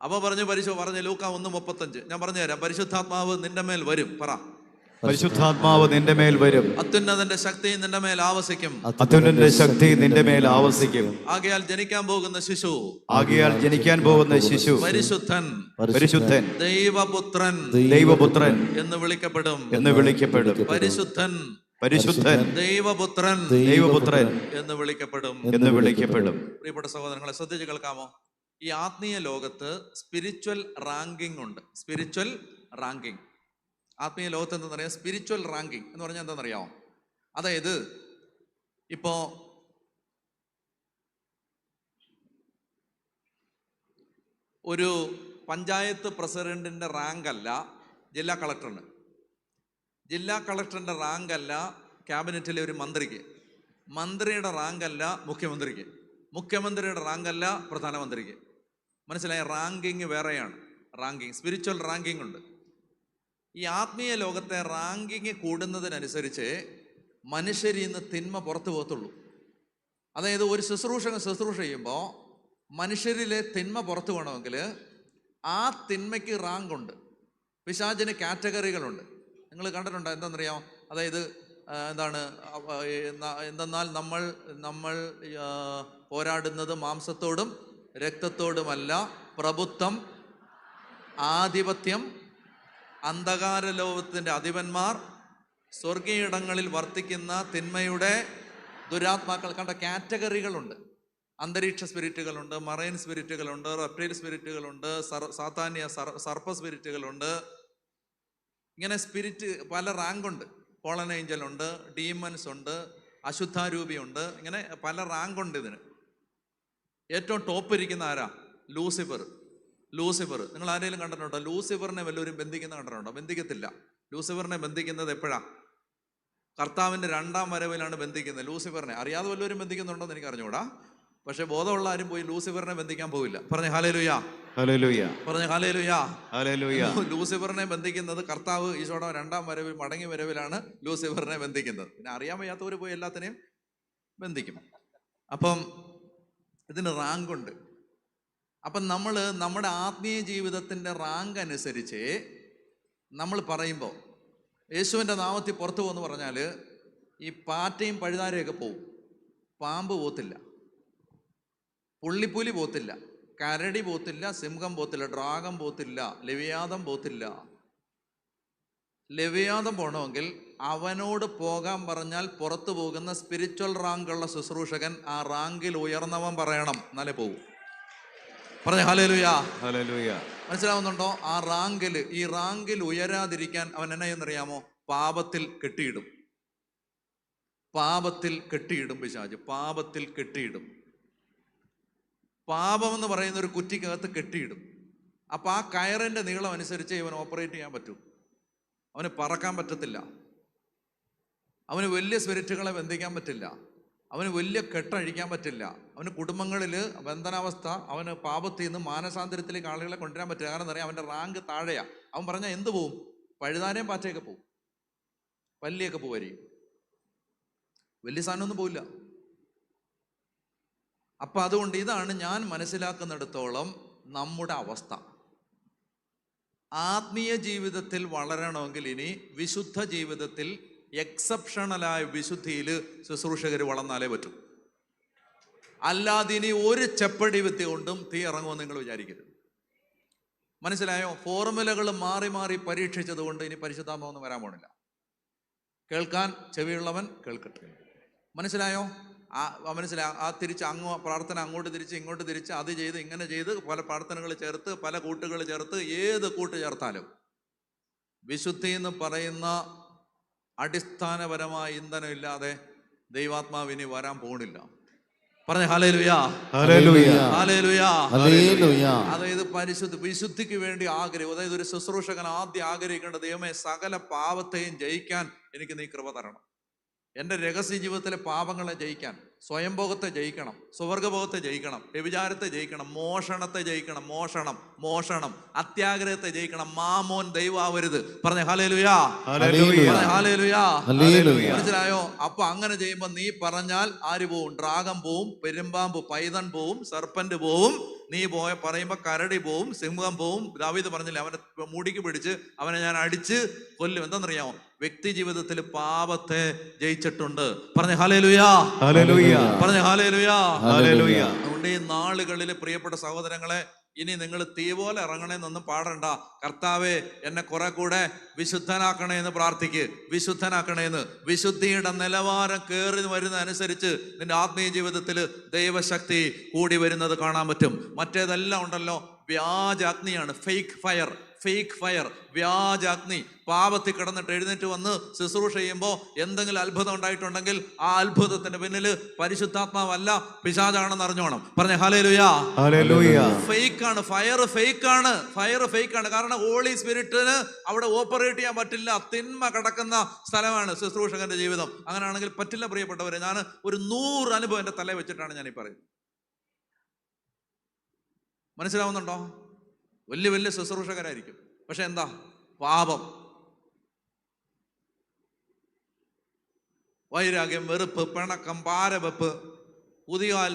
അപ്പൊ പറഞ്ഞ ലൂക്ക 1:35 ഞാൻ പറഞ്ഞു തരാം. പരിശുദ്ധാത്മാവ് നിന്റെ മേൽ വരും. പറ, പരിശുദ്ധാത്മാവ് നിന്റെ മേൽ വരും. അത്യുന്നതന്റെ ശക്തി നിന്റെ മേൽ ആവസിക്കും. അത്യുന്നതന്റെ ശക്തി നിന്റെ മേൽ ആവസിക്കും. ആകയാൽ ജനിക്കാൻ പോകുന്ന ശിശു പരിശുദ്ധൻ പരിശുദ്ധൻ ദൈവപുത്രൻ എന്ന് വിളിക്കപ്പെടും. പരിശുദ്ധൻ ദൈവപുത്രൻ എന്ന് വിളിക്കപ്പെടും. പ്രിയപ്പെട്ട സഹോദരങ്ങളെ, ശ്രദ്ധിച്ച് കേൾക്കാമോ? ഈ ആത്മീയ ലോകത്ത് സ്പിരിച്വൽ റാങ്കിങ് ഉണ്ട്. Spiritual ranking. ആത്മീയ ലോകത്ത് എന്താണെന്നറിയാം? സ്പിരിച്വൽ റാങ്കിങ് എന്ന് പറഞ്ഞാൽ എന്താണെന്നറിയാമോ? അതായത് ഇപ്പോ ഒരു പഞ്ചായത്ത് പ്രസിഡന്റിന്റെ റാങ്ക് അല്ല ജില്ലാ കളക്ടറിന്. ജില്ലാ കളക്ടറിന്റെ റാങ്ക് അല്ല ക്യാബിനറ്റിലെ ഒരു മന്ത്രിക്ക്. മന്ത്രിയുടെ റാങ്ക് അല്ല മുഖ്യമന്ത്രിക്ക്. മുഖ്യമന്ത്രിയുടെ റാങ്ക് അല്ല പ്രധാനമന്ത്രിക്ക്. മനസ്സിലായ? റാങ്കിങ് വേറെയാണ്. റാങ്കിങ്, സ്പിരിച്വൽ റാങ്കിങ് ഉണ്ട്. ഈ ആത്മീയ ലോകത്തെ റാങ്കിങ് കൂടുന്നതിനനുസരിച്ച് മനുഷ്യരിൽ നിന്ന് തിന്മ പുറത്തു പോകത്തുള്ളൂ. അതായത് ഒരു ശുശ്രൂഷ ചെയ്യുമ്പോൾ മനുഷ്യരിലെ തിന്മ പുറത്തു പോകണമെങ്കിൽ ആ തിന്മയ്ക്ക് റാങ്ക് ഉണ്ട്. പിശാചിന് കാറ്റഗറികളുണ്ട്. നിങ്ങൾ കണ്ടിട്ടുണ്ടോ? എന്താണെന്നറിയാമോ? അതായത് എന്തെന്നാൽ നമ്മൾ പോരാടുന്നത് മാംസത്തോടും രക്തത്തോടുമല്ല, പ്രഭുത്വം, ആധിപത്യം, അന്ധകാര ലോകത്തിൻ്റെ അധിപന്മാർ, സ്വർഗീയിടങ്ങളിൽ വർത്തിക്കുന്ന തിന്മയുടെ ദുരാത്മാക്കൾ. കണ്ട കാറ്റഗറികളുണ്ട്. അന്തരീക്ഷ സ്പിരിറ്റുകളുണ്ട്, മറൈൻ സ്പിരിറ്റുകളുണ്ട്, റെപ്റ്റൈൽ സ്പിരിറ്റുകളുണ്ട്, സാത്താന്യ സർപ്പ സ്പിരിറ്റുകളുണ്ട്. ഇങ്ങനെ സ്പിരിറ്റ് പല റാങ്കുണ്ട്. ഫോളൻ ഏഞ്ചൽ ഉണ്ട്, ഡീമൻസ് ഉണ്ട്, അശുദ്ധാരൂപിയുണ്ട്. ഇങ്ങനെ പല റാങ്കുണ്ട് ഇതിന്. ഏറ്റവും ടോപ്പ് ഇരിക്കുന്ന ആരാ? ലൂസിഫർ. നിങ്ങൾ ആരെങ്കിലും കണ്ടിട്ടുണ്ടോ? ലൂസിഫറിനെ വല്ലവരും കണ്ടിട്ടുണ്ടോ? ബന്ധിക്കത്തില്ല. ലൂസിഫറിനെ ബന്ധിക്കുന്നത് എപ്പോഴാ? കർത്താവിൻ്റെ 2ാം വരവിലാണ് ബന്ധിക്കുന്നത്. ലൂസിഫറിനെ അറിയാതെ വല്ലവരും ബന്ധിക്കുന്നുണ്ടോ എന്ന് എനിക്ക് അറിഞ്ഞുകൂടാ. പക്ഷെ ബോധമുള്ള ആരും പോയി ലൂസിഫറിനെ ബന്ധിക്കാൻ പോവില്ല. പറഞ്ഞ ഹല്ലേലൂയാ. പറഞ്ഞ ഹല്ലേലൂയാ. ലൂസിഫറിനെ ബന്ധിക്കുന്നത് കർത്താവ് ഈശോയുടെ 2ാം വരവിൽ, മടങ്ങി വരവിലാണ് ലൂസിഫറിനെ ബന്ധിക്കുന്നത്. പിന്നെ അറിയാൻ വയ്യാത്തവർ പോയി എല്ലാത്തിനെയും ബന്ധിക്കും. അപ്പം ഇതിന് റാങ്കുണ്ട്. അപ്പം നമ്മൾ നമ്മുടെ ആത്മീയ ജീവിതത്തിൻ്റെ റാങ്ക് അനുസരിച്ച് നമ്മൾ പറയുമ്പോൾ യേശുവിൻ്റെ നാമത്തിൽ പുറത്തു പോകുമെന്ന് പറഞ്ഞാൽ ഈ പാറ്റയും പഴുതാരയൊക്കെ പോവും. പാമ്പ് പോത്തില്ല, പുള്ളിപ്പുലി പോത്തില്ല, കരടി പോത്തില്ല, സിംഹം പോത്തില്ല, ഡ്രാഗൺ പോത്തില്ല, ലെവിയാതം പോത്തില്ല. ലെവിയാതം പോകണമെങ്കിൽ അവനോട് പോകാൻ പറഞ്ഞാൽ പുറത്തു പോകുന്ന സ്പിരിച്വൽ റാങ്കുള്ള ശുശ്രൂഷകൻ ആ റാങ്കിൽ ഉയർന്നവൻ പറയണം, എന്നാലേ പോകും. പറഞ്ഞ ഹല്ലേലൂയാ. മനസ്സിലാവുന്നുണ്ടോ? ഈ റാങ്കിൽ ഉയരാതിരിക്കാൻ അവൻ എന്നാ എന്നറിയാമോ? പാപത്തിൽ കെട്ടിയിടും. പാപത്തിൽ കെട്ടിയിടും പിശാച്, പാപത്തിൽ കെട്ടിയിടും. പാപം എന്ന് പറയുന്ന ഒരു കുറ്റിക്കകത്ത് കെട്ടിയിടും. അപ്പം ആ കയറിൻ്റെ നീളം അനുസരിച്ച് ഇവൻ ഓപ്പറേറ്റ് ചെയ്യാൻ പറ്റും. അവന് പറക്കാൻ പറ്റത്തില്ല, അവന് വലിയ സ്പിരിറ്റുകളെ ബന്ധിക്കാൻ പറ്റില്ല, അവന് വലിയ കെട്ടഴിക്കാൻ പറ്റില്ല, അവന് കുടുംബങ്ങളിൽ ബന്ധനാവസ്ഥ, അവന് പാപത്തിൽ നിന്ന് മാനസാന്തരത്തിലേക്ക് ആളുകളെ കൊണ്ടുവരാൻ പറ്റില്ല. കാരണം എന്താ പറയുക, അവൻ്റെ റാങ്ക് താഴെയാ. അവൻ പറഞ്ഞാൽ എന്ത് പോവും? പഴുതാരയും പാറ്റയൊക്കെ പോവും, പല്ലിയൊക്കെ പോവായിരിക്കും, വലിയ സാധനമൊന്നും പോവില്ല. അപ്പം അതുകൊണ്ട് ഇതാണ് ഞാൻ മനസ്സിലാക്കുന്നിടത്തോളം നമ്മുടെ അവസ്ഥ. ആത്മീയ ജീവിതത്തിൽ വളരണമെങ്കിൽ ഇനി വിശുദ്ധ ജീവിതത്തിൽ എക്സെപ്ഷണലായ വിശുദ്ധിയിൽ ശുശ്രൂഷകർ വളർന്നാലേ പറ്റും. അല്ലാതെ ഇനി ഒരു ചെപ്പടി വിദ്യ കൊണ്ടും തീ ഇറങ്ങുമെന്ന് നിങ്ങൾ വിചാരിക്കരുത്. മനസ്സിലായോ? ഫോർമുലകൾ മാറി മാറി പരീക്ഷിച്ചത് കൊണ്ട് ഇനി പരിശുദ്ധാത്മാവൊന്നും വരാൻ പോണില്ല. കേൾക്കാൻ ചെവിയുള്ളവൻ കേൾക്കട്ടെ. മനസ്സിലായോ? മനസ്സിലായി? ആ തിരിച്ച് പ്രാർത്ഥന അങ്ങോട്ട് തിരിച്ച് ഇങ്ങോട്ട് തിരിച്ച് അത് ചെയ്ത് ഇങ്ങനെ ചെയ്ത് പല പ്രാർത്ഥനകൾ ചേർത്ത് പല കൂട്ടുകൾ ചേർത്ത് ഏത് കൂട്ട് ചേർത്താലും വിശുദ്ധി എന്ന് പറയുന്ന അടിസ്ഥാനപരമായ ഇന്ധനം ഇല്ലാതെ ദൈവാത്മാവ് ഇനി വരാൻ പോണില്ല. പറഞ്ഞ ഹല്ലേലൂയ, ഹല്ലേലൂയ, ഹല്ലേലൂയ. അതായത് വിശുദ്ധിക്ക് വേണ്ടി ആഗ്രഹം. അതായത് ഒരു ശുശ്രൂഷകൻ ആദ്യം ആഗ്രഹിക്കേണ്ട, ദൈവമേ സകല പാപത്തെയും ജയിക്കാൻ എനിക്ക് നീ കൃപ തരണം. എൻ്റെ രഹസ്യ ജീവിതത്തിലെ പാപങ്ങളെ ജയിക്കാൻ, സ്വയംഭോഗത്തെ ജയിക്കണം, സുവർഗഭോഗത്തെ ജയിക്കണം, വ്യഭിചാരത്തെ ജയിക്കണം, മോഷണത്തെ ജയിക്കണം, മോഷണം, അത്യാഗ്രഹത്തെ ജയിക്കണം. മാമോൻ ദൈവാവരുത്. പറഞ്ഞ ഹല്ലേലൂയ, ഹല്ലേലൂയ. മനസ്സിലായോ? അപ്പൊ അങ്ങനെ ചെയ്യുമ്പോ നീ പറഞ്ഞാൽ ആര് പോവും? ഡ്രാഗൺ പോവും, പെരുമ്പാമ്പ് പൈതൺ പോവും, സർപ്പന്റ് പോവും. നീ പറയുമ്പോ കരടി പോവും, സിംഹം പോവും. ദാവീദ് പറഞ്ഞില്ലേ, അവനെ മുടിക്ക് പിടിച്ച് അവനെ ഞാൻ അടിച്ച് കൊല്ലും. എന്താണെന്നറിയാമോ? വ്യക്തി ജീവിതത്തിൽ പാപത്തെ ജയിച്ചിട്ടുണ്ട്. പറഞ്ഞ ഹല്ലേലൂയ, ഹല്ലേലൂയ. പറഞ്ഞ ഹല്ലേലൂയ, ഹല്ലേലൂയ. അതുകൊണ്ട് ഈ നാളുകളിൽ പ്രിയപ്പെട്ട സഹോദരങ്ങളെ, ഇനി നിങ്ങൾ തീ പോലെ ഇറങ്ങണേന്നൊന്നും പാടണ്ട. കർത്താവേ എന്നെ കുറെ കൂടെ വിശുദ്ധനാക്കണേന്ന് പ്രാർത്ഥിക്ക്. വിശുദ്ധനാക്കണേന്ന്. വിശുദ്ധിയുടെ നിലവാരം കയറി വരുന്ന അനുസരിച്ച് നിന്റെ ആത്മീയ ജീവിതത്തിൽ ദൈവശക്തി കൂടി വരുന്നത് കാണാൻ പറ്റും. മറ്റേതെല്ലാം ഉണ്ടല്ലോ, വ്യാജാഗ്നിയാണ്, ഫേക്ക് ഫയർ, വ്യാജാഗ്നി. പാപത്തിൽ കിടന്നിട്ട് എഴുന്നേറ്റ് വന്ന് ശുശ്രൂഷ ചെയ്യുമ്പോൾ എന്തെങ്കിലും അത്ഭുതം ഉണ്ടായിട്ടുണ്ടെങ്കിൽ ആ അത്ഭുതത്തിന്റെ പിന്നിൽ പരിശുദ്ധാത്മാവല്ല, പിശാചാണെന്ന് അറിഞ്ഞോണം. പറഞ്ഞ ഹല്ലേലൂയ, ഹല്ലേലൂയ. ഫേക്കാണ്, ഫയർ ഫേക്കാണ്. കാരണം ഹോളി സ്പിരിറ്റിന് അവിടെ ഓപ്പറേറ്റ് ചെയ്യാൻ പറ്റില്ല. തിന്മ കിടക്കുന്ന സ്ഥലമാണ് ശുശ്രൂഷകന്റെ ജീവിതം. അങ്ങനെയാണെങ്കിൽ പറ്റില്ല പ്രിയപ്പെട്ടവരെ. ഞാൻ ഒരു 100 അനുഭവം എൻ്റെ തലയിൽ വെച്ചിട്ടാണ് ഞാൻ ഈ പറയുന്നത്. മനസ്സിലാവുന്നുണ്ടോ? വലിയ വലിയ ശുശ്രൂഷകരായിരിക്കും, പക്ഷെ എന്താ? പാപം, വൈരാഗ്യം, വെറുപ്പ്, പിണക്കം, പാരവെപ്പ്, പുതിയകാൽ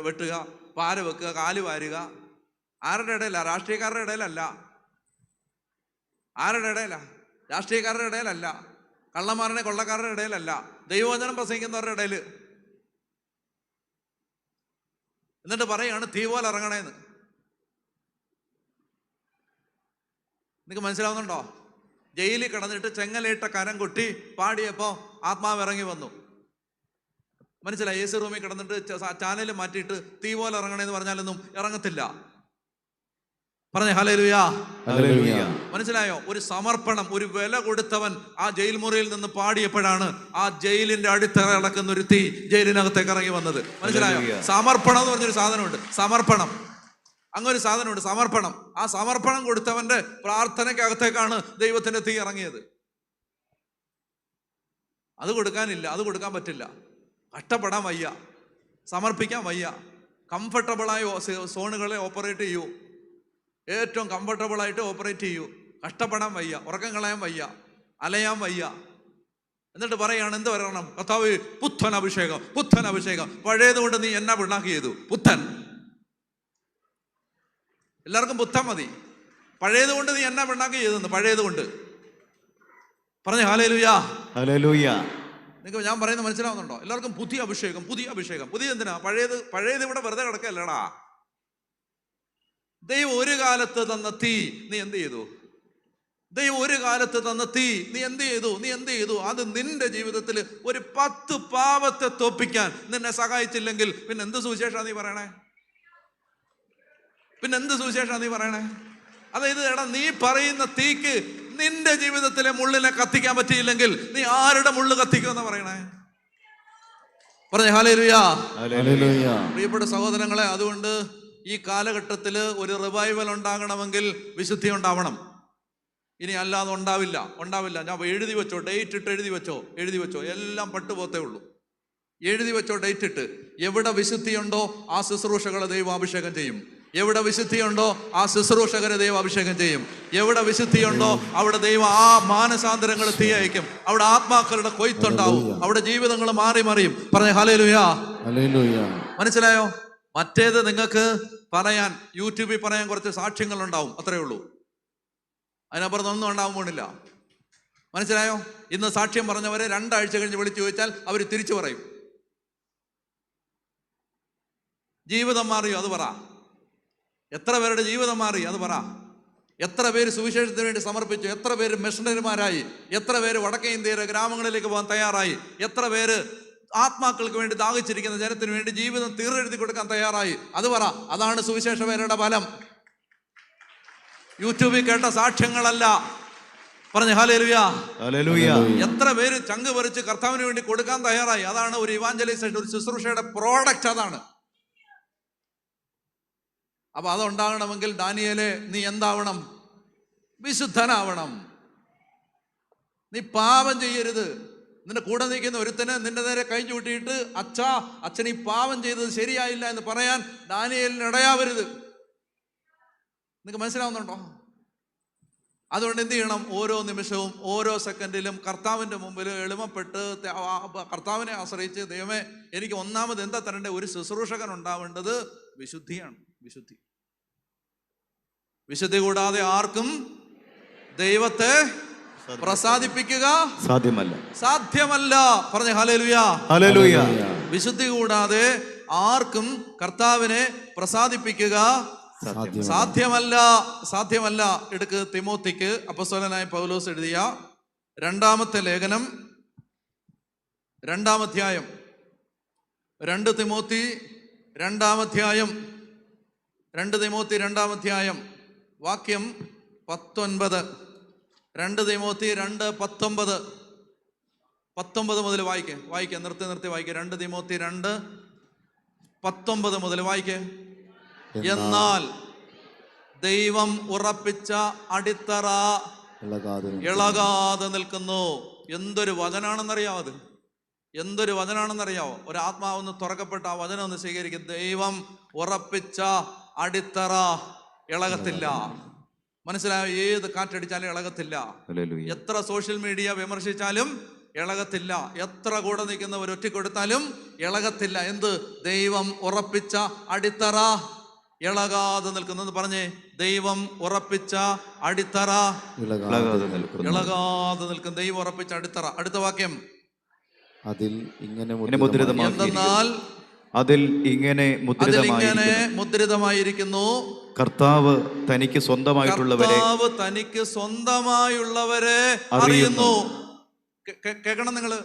വെട്ടുക, പാര വെക്കുക, കാല് വാരുക. ആരുടെ ഇടയില? രാഷ്ട്രീയക്കാരുടെ ഇടയിലല്ല. ആരുടെ ഇടയില? രാഷ്ട്രീയക്കാരുടെ ഇടയിലല്ല. കള്ളന്മാരുടെ കൊള്ളക്കാരുടെ ഇടയിലല്ല. ദൈവവചനം പ്രസംഗിക്കുന്നവരുടെ ഇടയിൽ. എന്നിട്ട് പറയാണ് തീ പോലെ ഇറങ്ങണേന്ന്. നിങ്ങൾക്ക് മനസ്സിലാവുന്നുണ്ടോ? ജയിലിൽ കിടന്നിട്ട് ചെങ്ങലയിട്ട കരം കൊട്ടി പാടിയപ്പോൾ ആത്മാവ് ഇറങ്ങി വന്നു. മനസ്സിലായി? AC റൂമിൽ കിടന്നിട്ട് ചാനൽ മാറ്റിയിട്ട് തീ പോലെ ഇറങ്ങണേന്ന് പറഞ്ഞാലൊന്നും ഇറങ്ങത്തില്ല. പറഞ്ഞേ ഹല്ലേലൂയ, ഹല്ലേലൂയ. മനസ്സിലായോ? ഒരു സമർപ്പണം, ഒരു വില കൊടുത്തവൻ ആ ജയിൽ മുറിയിൽ നിന്ന് പാടിയപ്പോഴാണ് ആ ജയിലിന്റെ അടിത്തറ അടക്കുന്ന ഒരു തീ ജയിലിനകത്തേക്ക് ഇറങ്ങി വന്നത്. മനസ്സിലായോ? സമർപ്പണം എന്ന് പറഞ്ഞൊരു സാധനമുണ്ട്. സമർപ്പണം, അങ്ങനൊരു സാധനമുണ്ട്, സമർപ്പണം. ആ സമർപ്പണം കൊടുത്തവന്റെ പ്രാർത്ഥനയ്ക്കകത്തേക്കാണ് ദൈവത്തിന്റെ തീ ഇറങ്ങിയത്. അത് കൊടുക്കാനില്ല, അത് കൊടുക്കാൻ പറ്റില്ല. കഷ്ടപ്പെടാൻ വയ്യ, സമർപ്പിക്കാൻ വയ്യ. കംഫർട്ടബിളായ സോണുകളെ ഓപ്പറേറ്റ് ചെയ്യൂ, ഏറ്റവും കംഫർട്ടബിളായിട്ട് ഓപ്പറേറ്റ് ചെയ്യൂ. കഷ്ടപ്പെടാൻ വയ്യ, ഉറക്കം കളയാൻ വയ്യ, അലയാൻ വയ്യ. എന്നിട്ട് പറയാണ് എന്ത് പറയണം? കർത്താവേ പുത്തൻ അഭിഷേകം, പുത്തൻ അഭിഷേകം. പഴയത് കൊണ്ട് നീ എന്നാ പിണ്ണാക്കി ചെയ്തു? പുത്തൻ. എല്ലാവർക്കും പുത്തൻ മതി. പഴയത് കൊണ്ട് നീ എന്നാ പിണ്ണാക്കി ചെയ്തെന്ന്? പഴയത് കൊണ്ട്. പറഞ്ഞ ഹല്ലേലൂയ, ഹല്ലേലൂയ. നിങ്ങൾക്ക് ഞാൻ പറയുന്നത് മനസ്സിലാവുന്നുണ്ടോ? എല്ലാവർക്കും പുതിയ അഭിഷേകം, പുതിയ അഭിഷേകം. പുതിയ എന്തിനാ? പഴയത് ഇവിടെ വെറുതെ കിടക്കല്ലടാ. ദൈവം ഒരു കാലത്ത് തന്ന തീ നീ എന്ത് ചെയ്തു? ദൈവം ഒരു കാലത്ത് തന്ന തീ നീ എന്ത് ചെയ്തു? അത് നിന്റെ ജീവിതത്തിൽ ഒരു 10 പാപത്തെ തോപ്പിക്കാൻ നിന്നെ സഹായിച്ചില്ലെങ്കിൽ പിന്നെ എന്ത് സുവിശേഷാ നീ പറയണേ? അതായത് എടാ, നീ പറയുന്ന തീക്ക് നിന്റെ ജീവിതത്തിലെ മുള്ളിനെ കത്തിക്കാൻ പറ്റിയില്ലെങ്കിൽ നീ ആരുടെ മുള്ള് കത്തിക്കുമെന്ന് പറയണേ? പറഞ്ഞേ ഹല്ലേലൂയാ. ഹല്ലേലൂയ. പ്രിയപ്പെട്ട സഹോദരങ്ങളെ, അതുകൊണ്ട് ഈ കാലഘട്ടത്തിൽ ഒരു റിവൈവൽ ഉണ്ടാകണമെങ്കിൽ വിശുദ്ധി ഉണ്ടാവണം. ഇനി അല്ലാതെ ഉണ്ടാവില്ല. ഞാൻ എഴുതി വെച്ചോ, ഡേറ്റ് ഇട്ട് എഴുതി വെച്ചോ, എല്ലാം പട്ടുപോത്തേ ഉള്ളൂ. എഴുതി വെച്ചോ, ഡേറ്റ് ഇട്ട്. എവിടെ വിശുദ്ധിയുണ്ടോ ആ ശുശ്രൂഷകളെ ദൈവം അഭിഷേകം ചെയ്യും. എവിടെ വിശുദ്ധിയുണ്ടോ ആ ശുശ്രൂഷകരെ ദൈവം അഭിഷേകം ചെയ്യും. എവിടെ വിശുദ്ധിയുണ്ടോ അവിടെ ദൈവം ആ മാനസാന്തരങ്ങൾ തീ അയക്കും. അവിടെ ആത്മാക്കളുടെ കൊയ്ത്തുണ്ടാവും. അവിടെ ജീവിതങ്ങൾ മാറി മറിയും. പറഞ്ഞേ ഹല്ലേലൂയാ. മനസ്സിലായോ? മറ്റേത് നിങ്ങൾക്ക് പറയാൻ, യൂട്യൂബിൽ പറയാൻ കുറച്ച് സാക്ഷ്യങ്ങൾ ഉണ്ടാവും, അത്രേ ഉള്ളൂ. അതിനപ്പുറത്തൊന്നും ഉണ്ടാവാൻ പോണില്ല. മനസ്സിലായോ? ഇന്ന് സാക്ഷ്യം പറഞ്ഞവരെ 2 ആഴ്ച കഴിഞ്ഞ് വിളിച്ചു ചോദിച്ചാൽ അവർ തിരിച്ചു പറയും. ജീവിതം മാറിയോ? അത് പറ. എത്ര പേരുടെ ജീവിതം മാറി? അത് പറ. എത്ര പേര് സുവിശേഷത്തിന് വേണ്ടി സമർപ്പിച്ചു? എത്ര പേര് മിഷണറിമാരായി? എത്ര പേര് വടക്കേ ഇന്ത്യയിലെ ഗ്രാമങ്ങളിലേക്ക് പോകാൻ തയ്യാറായി? എത്ര പേര് ആത്മാക്കൾക്ക് വേണ്ടി ദാഹിച്ചിരിക്കുന്ന ജനത്തിന് വേണ്ടി ജീവിതം തീരെഴുതി കൊടുക്കാൻ തയ്യാറായി? അത് പറ. അതാണ് സുവിശേഷ പേരുടെ ഫലം. യൂട്യൂബിൽ കേട്ട സാക്ഷ്യങ്ങളല്ല. പറഞ്ഞ ഹല്ലേലൂയാ. എത്ര പേര് ചങ്ക് പറിച്ച് കർത്താവിന് വേണ്ടി കൊടുക്കാൻ തയ്യാറായി? അതാണ് ഒരു ഇവാഞ്ചലൈസേഷൻ, ഒരു ശുശ്രൂഷയുടെ പ്രോഡക്റ്റ്. അതാണ്. അപ്പൊ അതുണ്ടാകണമെങ്കിൽ ദാനിയേലേ, നീ എന്താവണം? വിശുദ്ധനാവണം. നീ പാപം ചെയ്യരുത്. നിന്റെ കൂടെ നിൽക്കുന്ന ഒരുത്തന് നിന്റെ നേരെ കൈ ചൂട്ടിയിട്ട് അച്ഛൻ ഈ പാപം ചെയ്തത് ശരിയായില്ല എന്ന് പറയാൻ ദാനിയേലിന് ഇടയാവരുത്. നിങ്ങൾക്ക് മനസ്സിലാവുന്നുണ്ടോ? അതുകൊണ്ട് എന്ത് ചെയ്യണം? ഓരോ നിമിഷവും ഓരോ സെക്കൻഡിലും കർത്താവിൻ്റെ മുമ്പിൽ എളിമപ്പെട്ട് കർത്താവിനെ ആശ്രയിച്ച്, ദൈവമേ എനിക്ക് ഒന്നാമത് എന്താ തരണ്ടേ? ഒരു ശുശ്രൂഷകൻ ഉണ്ടാവേണ്ടത് വിശുദ്ധിയാണ്. വിശുദ്ധി കൂടാതെ ആർക്കും ദൈവത്തെ പ്രസാദിപ്പിക്കുക സാധ്യമല്ല. പറഞ്ഞ ഹല്ലേലൂയാ. വിശുദ്ധി കൂടാതെ ആർക്കും കർത്താവിനെ പ്രസാദിപ്പിക്കുക സാധ്യമല്ല. എടുക്ക് തിമോത്തിക്ക് അപ്പോസ്തലനായ പൗലോസ് എഴുതിയ 2-ാമത്തെ ലേഖനം 2-ാം അധ്യായം, 2 തിമോത്തി 2-ാം അധ്യായം, 2 തിമോത്തി 2-ാം അധ്യായം വാക്യം 19. 2 തിമോത്തി 2:19 മുതൽ വായിക്ക. നിർത്തി വായിക്ക. 2 തിമോത്തി 2:19 മുതൽ വായിക്ക. എന്നാൽ ദൈവം ഉറപ്പിച്ച അടിത്തറ ഇളകാതെ നിൽക്കുന്നു. എന്തൊരു വചനാണെന്നറിയാവോ? അത് എന്തൊരു വചനാണെന്നറിയാവോ? ഒരു ആത്മാവൊന്ന് തുറക്കപ്പെട്ട ആ വചനം ഒന്ന് സ്വീകരിക്കും. ദൈവം ഉറപ്പിച്ച അടിത്തറ ഇളകത്തില്ല. മനസ്സിലായോ? ഏത് കാറ്റടിച്ചാലും ഇളകത്തില്ല. എത്ര സോഷ്യൽ മീഡിയ വിമർശിച്ചാലും ഇളകത്തില്ല. എത്ര കൂടെ നിൽക്കുന്നവർ ഒറ്റക്കൊടുത്താലും ഇളകത്തില്ല. എന്ത്? ദൈവം ഉറപ്പിച്ച അടിത്തറ ഇളകാതെ നിൽക്കുന്നത്. പറഞ്ഞേ, ദൈവം ഉറപ്പിച്ച അടിത്തറ ഇളകാതെ നിൽക്കും. ദൈവം ഉറപ്പിച്ച അടിത്തറ. അടുത്ത വാക്യം, അതിൽ ഇങ്ങനെ എന്തെന്നാൽ അതിൽ ഇങ്ങനെ മുദ്രിതമായിരിക്കുന്നു, കർത്താവ് തനിക്ക് സ്വന്തമായുള്ളവരെ അറിയുന്നു. കേൾക്കണം നിങ്ങള്.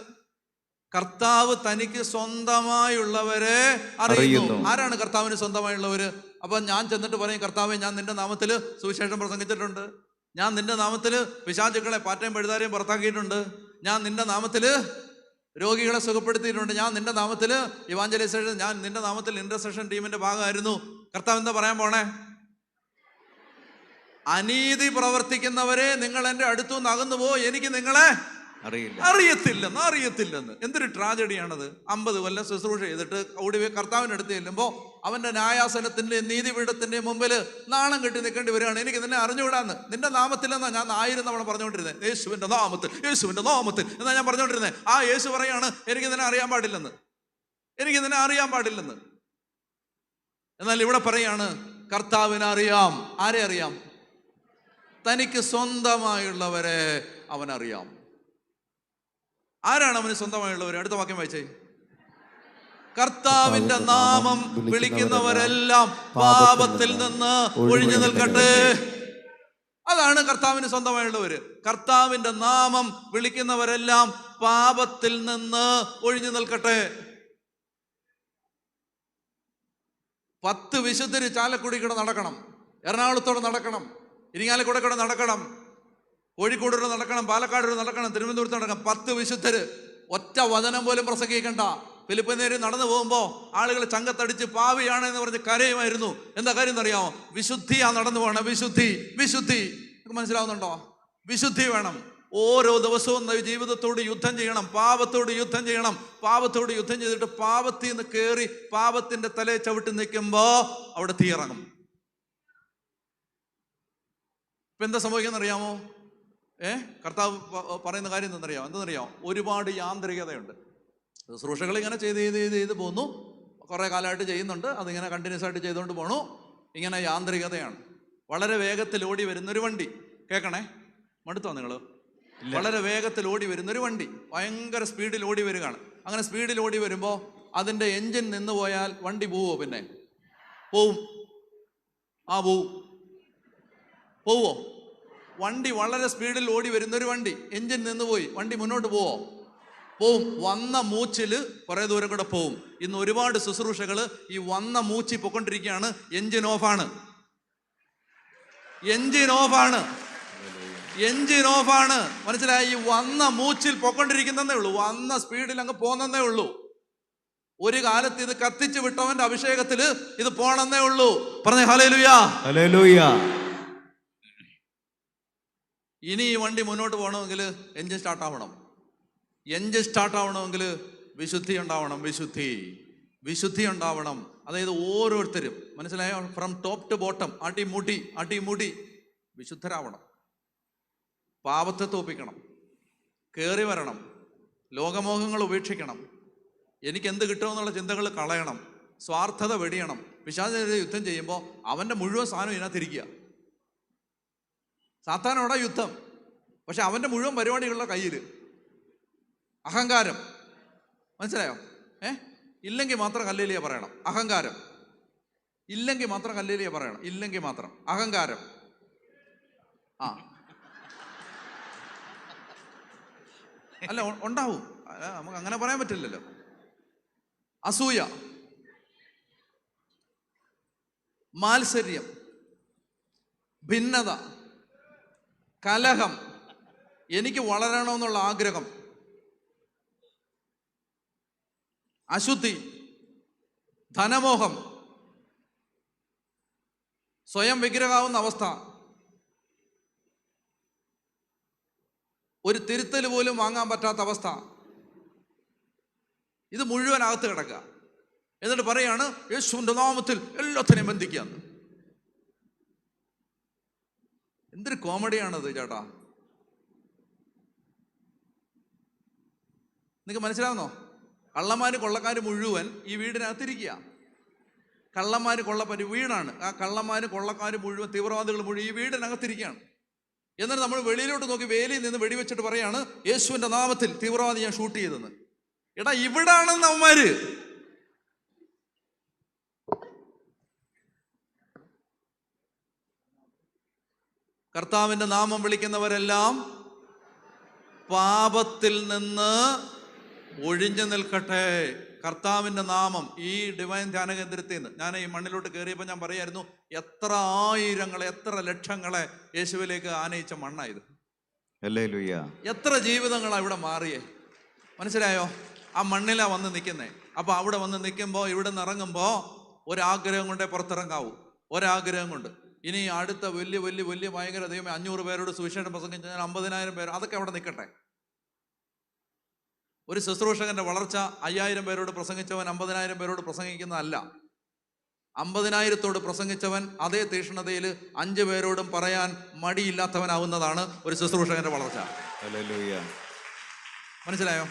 കർത്താവ് തനിക്ക് സ്വന്തമായുള്ളവരെ അറിയുന്നു. ആരാണ് കർത്താവിന് സ്വന്തമായുള്ളവര്? അപ്പൊ ഞാൻ ചെന്നിട്ട് പറയും, കർത്താവേ ഞാൻ നിന്റെ നാമത്തിൽ സുവിശേഷം പ്രസംഗിച്ചിട്ടുണ്ട്, ഞാൻ നിന്റെ നാമത്തിൽ പിശാചുക്കളെ പാറ്റയും പഴുതാരെയും പുറത്താക്കിയിട്ടുണ്ട്, ഞാൻ നിന്റെ നാമത്തിൽ രോഗികളെ സുഖപ്പെടുത്തിയിട്ടുണ്ട്, ഞാൻ നിന്റെ നാമത്തിൽ ഇവാഞ്ചലൈസേഷൻ, ഞാൻ നിന്റെ നാമത്തിൽ ഇന്റർസെഷൻ ടീമിന്റെ ഭാഗമായിരുന്നു. കർത്താവ് എന്താ പറയാൻ പോണേ? അനീതി പ്രവർത്തിക്കുന്നവരെ നിങ്ങൾ എൻ്റെ അടുത്തുനിന്ന് അകന്നു പോ, എനിക്ക് നിങ്ങളെ അറിയത്തില്ലെന്ന്. എന്തൊരു ട്രാജഡിയാണത്. 50 കൊല്ലം ശുശ്രൂഷ ചെയ്തിട്ട് ഒടുവിൽ കർത്താവിൻ്റെ അടുത്ത് ചെല്ലുമ്പോൾ അവന്റെ ന്യായാസനത്തിന്റെ നീതിപീഠത്തിന്റെ മുമ്പിൽ നാണം കെട്ടി നിൽക്കേണ്ടി വരികയാണ്. എനിക്ക് നിന്നെ അറിഞ്ഞുകൂടാന്ന്. നിന്റെ നാമത്തിലെന്നാ ഞാൻ 1000 തവണ പറഞ്ഞുകൊണ്ടിരുന്നത്. യേശുവിന്റെ നാമത്തിൽ എന്നാ ഞാൻ പറഞ്ഞുകൊണ്ടിരുന്നത്. ആ യേശു പറയാണ് എനിക്ക് നിന്നെ അറിയാൻ പാടില്ലെന്ന്. എന്നാൽ ഇവിടെ പറയാണ് കർത്താവിനെ അറിയാം. ആരെ അറിയാം? തനിക്ക് സ്വന്തമായുള്ളവരെ അവനറിയാം. ആരാണ് അവന് സ്വന്തമായുള്ളവർ? അടുത്ത വാക്യം വായിച്ചേ. കർത്താവിന്റെ നാമം വിളിക്കുന്നവരെല്ലാം പാപത്തിൽ നിന്ന് ഒഴിഞ്ഞു നിൽക്കട്ടെ. അതാണ് കർത്താവിന് സ്വന്തമായുള്ളവര്. കർത്താവിന്റെ നാമം വിളിക്കുന്നവരെല്ലാം പാപത്തിൽ നിന്ന് ഒഴിഞ്ഞു നിൽക്കട്ടെ. 10 വിശുദ്ധര് ചാലക്കുടി കൂടെ നടക്കണം, എറണാകുളത്തോടെ നടക്കണം, ഇരിങ്ങാലക്കുട കൂടെ നടക്കണം, കോഴിക്കോട് നടക്കണം, പാലക്കാട് നടക്കണം, തിരുവനന്തപുരത്ത് നടക്കണം. 10 വിശുദ്ധര് ഒറ്റ വചനം പോലും പ്രസംഗിക്കണ്ട. ഫിലിപ്പിനേര് നടന്നു പോകുമ്പോൾ ആളുകൾ ചങ്കത്തടിച്ച് പാവിയാണ് എന്ന് പറഞ്ഞ് കരയുമായിരുന്നു. എന്താ കാര്യം എന്നറിയാമോ? വിശുദ്ധിയാ നടന്നു പോകണം. വിശുദ്ധി, വിശുദ്ധി. മനസ്സിലാവുന്നുണ്ടോ? വിശുദ്ധി വേണം. ഓരോ ദിവസവും ജീവിതത്തോട് യുദ്ധം ചെയ്യണം, പാപത്തോട് യുദ്ധം ചെയ്യണം. പാപത്തോട് യുദ്ധം ചെയ്തിട്ട് പാപത്തിൽ നിന്ന് കയറി പാപത്തിന്റെ തലയെ ചവിട്ടി നിൽക്കുമ്പോ അവിടെ തീയിറങ്ങും. ഇപ്പൊ എന്താ സംഭവിക്കാന്നറിയാമോ? കർത്താവ് പറയുന്ന കാര്യം എന്തെന്നറിയാമോ? ഒരുപാട് യാന്ത്രികതയുണ്ട്. ശുശ്രൂഷകൾ ഇങ്ങനെ ചെയ്ത് പോകുന്നു, കുറേ കാലമായിട്ട് ചെയ്യുന്നുണ്ട്, അതിങ്ങനെ കണ്ടിന്യൂസ് ആയിട്ട് ചെയ്തുകൊണ്ട് പോകണു. ഇങ്ങനെ യാന്ത്രികതയാണ്. വളരെ വേഗത്തിൽ ഓടി വരുന്നൊരു വണ്ടി, കേൾക്കണേ, മടുത്തോ നിങ്ങൾ? വളരെ വേഗത്തിൽ ഓടി വരുന്നൊരു വണ്ടി ഭയങ്കര സ്പീഡിൽ ഓടി വരികയാണ്. അങ്ങനെ സ്പീഡിൽ ഓടി വരുമ്പോൾ അതിൻ്റെ എൻജിൻ നിന്ന് പോയാൽ വണ്ടി പോവോ? പിന്നെ പോവും. പോവോ? വണ്ടി വളരെ സ്പീഡിൽ ഓടി വരുന്നൊരു വണ്ടി, എൻജിൻ നിന്ന് പോയി, വണ്ടി മുന്നോട്ട് പോവോ? പോവും. വന്ന മൂച്ചില് കുറെ ദൂരം കൂടെ പോവും. ഇന്ന് ഒരുപാട് ശുശ്രൂഷകൾ ഈ വന്ന മൂച്ചി പൊക്കൊണ്ടിരിക്കുകയാണ്. എൻജിൻ ഓഫാണ്. മനസ്സിലായി? ഈ വന്ന മൂച്ചിൽ പൊക്കൊണ്ടിരിക്കുന്നതേ ഉള്ളൂ. വന്ന സ്പീഡിൽ അങ്ങ് പോന്നേ ഉള്ളൂ. ഒരു കാലത്ത് ഇത് കത്തിച്ചു വിട്ടവന്റെ അഭിഷേകത്തില് ഇത് പോണെന്നേ ഉള്ളൂ. പറഞ്ഞേ ഹല്ലേലൂയാ, ഹല്ലേലൂയാ. ഇനി ഈ വണ്ടി മുന്നോട്ട് പോകണമെങ്കിൽ എൻജിൻ സ്റ്റാർട്ടാവണം. എൻജിൻ സ്റ്റാർട്ടാവണമെങ്കിൽ വിശുദ്ധി ഉണ്ടാവണം. വിശുദ്ധി ഉണ്ടാവണം. അതായത് ഓരോരുത്തരും, മനസ്സിലായോ? ഫ്രം ടോപ്പ് ടു ബോട്ടം, അടിമുടി വിശുദ്ധരാവണം. പാപത്തെ തോപ്പിക്കണം, കയറി വരണം, ലോകമോഹങ്ങൾ ഉപേക്ഷിക്കണം, എനിക്ക് എന്ത് കിട്ടുമെന്നുള്ള ചിന്തകൾ കളയണം, സ്വാർത്ഥത വെടിയണം. പിശാചിനെതിരെ യുദ്ധം ചെയ്യുമ്പോൾ അവൻ്റെ മുഴുവൻ സാധനം ഇതിനകത്തിരിക്കുക. സാത്താനോടാ യുദ്ധം, പക്ഷെ അവൻ്റെ മുഴുവൻ പരിപാടികളുടെ കയ്യിൽ. അഹങ്കാരം, മനസ്സിലായോ? ഇല്ലെങ്കിൽ മാത്രം ഹല്ലേലൂയ പറയണം. അഹങ്കാരം ഇല്ലെങ്കിൽ മാത്രം ഹല്ലേലൂയ പറയണം. ഇല്ലെങ്കിൽ മാത്രം അഹങ്കാരം. അല്ല, ഉണ്ടാവും. നമുക്ക് അങ്ങനെ പറയാൻ പറ്റില്ലല്ലോ. അസൂയ, മാത്സര്യം, ഭിന്നത, കലഹം, എനിക്ക് വളരണമെന്നുള്ള ആഗ്രഹം, അശുദ്ധി, ധനമോഹം, സ്വയം വിഗ്രഹാവുന്ന അവസ്ഥ, ഒരു തിരുത്തൽ പോലും വാങ്ങാൻ പറ്റാത്ത അവസ്ഥ, ഇത് മുഴുവൻ അകത്ത് കിടക്കുക. എന്നിട്ട് പറയാണ് യേശുവിന്റെ നാമത്തിൽ എല്ലാത്തിനെയും ബന്ധിക്കാന്ന്. എന്തൊരു കോമഡിയാണത് ചേട്ടാ! നിങ്ങൾക്ക് മനസ്സിലാവുന്നോ? കള്ളന്മാര് കൊള്ളക്കാര് മുഴുവൻ ഈ വീടിനകത്തിരിക്കുക. കള്ളന്മാര് കൊള്ളപ്പരി വീടാണ്. ആ കള്ളന്മാര് കൊള്ളക്കാര് മുഴുവൻ, തീവ്രവാദികൾ മുഴുവൻ ഈ വീടിനകത്തിരിക്കുകയാണ്. എന്നിട്ട് നമ്മൾ വെളിയിലോട്ട് നോക്കി വേലിയിൽ നിന്ന് വെടിവെച്ചിട്ട് പറയാണ് യേശുവിന്റെ നാമത്തിൽ തീവ്രവാദി ഞാൻ ഷൂട്ട് ചെയ്തെന്ന്. എടാ, ഇവിടാണെന്ന് അവന്മാര്. കർത്താവിന്റെ നാമം വിളിക്കുന്നവരെല്ലാം പാപത്തിൽ നിന്ന് ഒഴിഞ്ഞു നിൽക്കട്ടെ. കർത്താവിന്റെ നാമം ഈ ഡിവൈൻ ധ്യാന കേന്ദ്രത്തിൽ നിന്ന് ഞാൻ ഈ മണ്ണിലോട്ട് കയറിയപ്പോൾ ഞാൻ പറയായിരുന്നു, എത്ര ആയിരങ്ങളെ, എത്ര ലക്ഷങ്ങളെ യേശുവിലേക്ക് ആനയിച്ച മണ്ണായത്. ഹല്ലേലൂയ. എത്ര ജീവിതങ്ങളാണ് ഇവിടെ മാറിയേ. മനസ്സിലായോ? ആ മണ്ണിലാ വന്ന് നിൽക്കുന്നേ. അപ്പൊ അവിടെ വന്ന് നിൽക്കുമ്പോൾ, ഇവിടെ നിന്ന് ഇറങ്ങുമ്പോൾ ഒരാഗ്രഹം കൊണ്ടേ പുറത്തിറങ്ങാവൂ. ഒരാഗ്രഹം കൊണ്ട്. ഇനി അടുത്ത വലിയ ഭയങ്കര ദൈവമേ 500 പേരോട് സുവിശേഷം പ്രസംഗിച്ചാൽ 50,000 പേര്, അതൊക്കെ അവിടെ നിൽക്കട്ടെ. ഒരു ശുശ്രൂഷകന്റെ വളർച്ച 5000 പേരോട് പ്രസംഗിച്ചവൻ 50,000 പേരോട് പ്രസംഗിക്കുന്നതല്ല. 50,000 പ്രസംഗിച്ചവൻ അതേ തീക്ഷ്ണതയിൽ 5 പേരോടും പറയാൻ മടിയില്ലാത്തവനാവുന്നതാണ് ഒരു ശുശ്രൂഷകന്റെ വളർച്ച. ഹല്ലേലൂയ. മനസ്സിലായോ?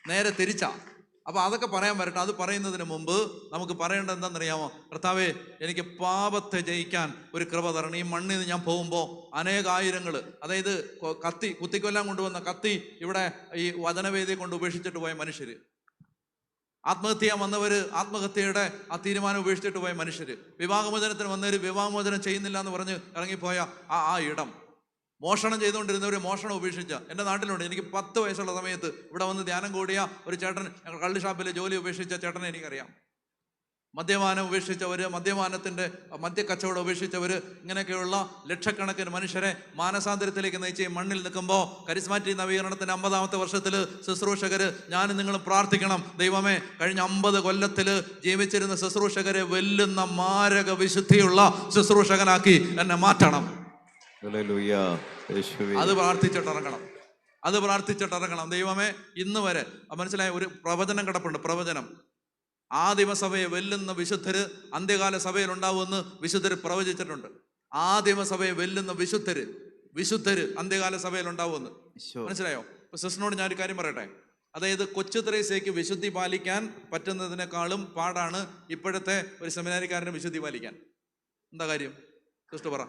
നേരെ തിരിച്ചാ. അപ്പൊ അതൊക്കെ പറയാൻ വരട്ടെ. അത് പറയുന്നതിന് മുമ്പ് നമുക്ക് പറയേണ്ടത് എന്താണെന്നറിയാമോ? കർത്താവേ, എനിക്ക് പാപത്തെ ജയിക്കാൻ ഒരു കൃപ തരണം. ഈ മണ്ണിൽ നിന്ന് ഞാൻ പോകുമ്പോൾ അനേകായിരങ്ങൾ, അതായത് കുത്തിക്കൊല്ലാൻ കൊണ്ടുവന്ന കത്തി ഇവിടെ ഈ വചനവേദിയെ കൊണ്ട് ഉപേക്ഷിച്ചിട്ട് പോയ മനുഷ്യര്, ആത്മഹത്യ വന്നവര് ആത്മഹത്യയുടെ ആ തീരുമാനം ഉപേക്ഷിച്ചിട്ട് പോയ മനുഷ്യര്, വിവാഹമോചനത്തിന് വന്നവര് വിവാഹമോചനം ചെയ്യുന്നില്ല എന്ന് പറഞ്ഞ് ഇറങ്ങിപ്പോയ ആ ഇടം, മോഷണം ചെയ്തുകൊണ്ടിരുന്നവർ മോഷണം ഉപേക്ഷിച്ച. എൻ്റെ നാട്ടിലുണ്ട്. എനിക്ക് 10 വയസ്സുള്ള സമയത്ത് ഇവിടെ വന്ന് ധ്യാനം കൂടിയ ഒരു ചേട്ടൻ, ഞങ്ങൾ കള്ള് ഷാപ്പിൽ ജോലി ഉപേക്ഷിച്ച ചേട്ടനെ എനിക്കറിയാം. മദ്യപാനം ഉപേക്ഷിച്ചവര്, മദ്യക്കച്ചവടം ഉപേക്ഷിച്ചവര്, ഇങ്ങനെയൊക്കെയുള്ള ലക്ഷക്കണക്കിന് മനുഷ്യരെ മാനസാന്തരത്തിലേക്ക് നയിച്ച് മണ്ണിൽ നിൽക്കുമ്പോൾ കരിസ്മാറ്റിക് നവീകരണത്തിന്റെ 50ാമത്തെ വർഷത്തിൽ ശുശ്രൂഷകര് ഞാനും നിങ്ങളും പ്രാർത്ഥിക്കണം. ദൈവമേ, കഴിഞ്ഞ 50 കൊല്ലത്തില് ജീവിച്ചിരുന്ന ശുശ്രൂഷകരെ വെല്ലുന്ന മാരക വിശുദ്ധിയുള്ള ശുശ്രൂഷകനാക്കി എന്നെ മാറ്റണം. അത് പ്രാർത്ഥിച്ചിട്ടിറങ്ങണം. ദൈവമേ, ഇന്ന് വരെ മനസ്സിലായ ഒരു പ്രവചനം കിടപ്പുണ്ട്. പ്രവചനം, ആദിമസഭയെ വെല്ലുന്ന വിശുദ്ധര് അന്ത്യകാല സഭയിൽ ഉണ്ടാവുമെന്ന് വിശുദ്ധര് പ്രവചിച്ചിട്ടുണ്ട്. ആദിമസഭയെ വെല്ലുന്ന വിശുദ്ധര് അന്ത്യകാല സഭയിൽ ഉണ്ടാവുമെന്ന്. മനസ്സിലായോ? ഇപ്പൊ സിസ്റ്ററിനോട് ഞാനൊരു കാര്യം പറയട്ടെ. അതായത് കൊച്ചു ത്രേസ്യയ്ക്ക് വിശുദ്ധി പാലിക്കാൻ പറ്റുന്നതിനേക്കാളും പാടാണ് ഇപ്പോഴത്തെ ഒരു സെമിനാരിക്കാരന് വിശുദ്ധി പാലിക്കാൻ. എന്താ കാര്യം സിസ്റ്റർ പറ?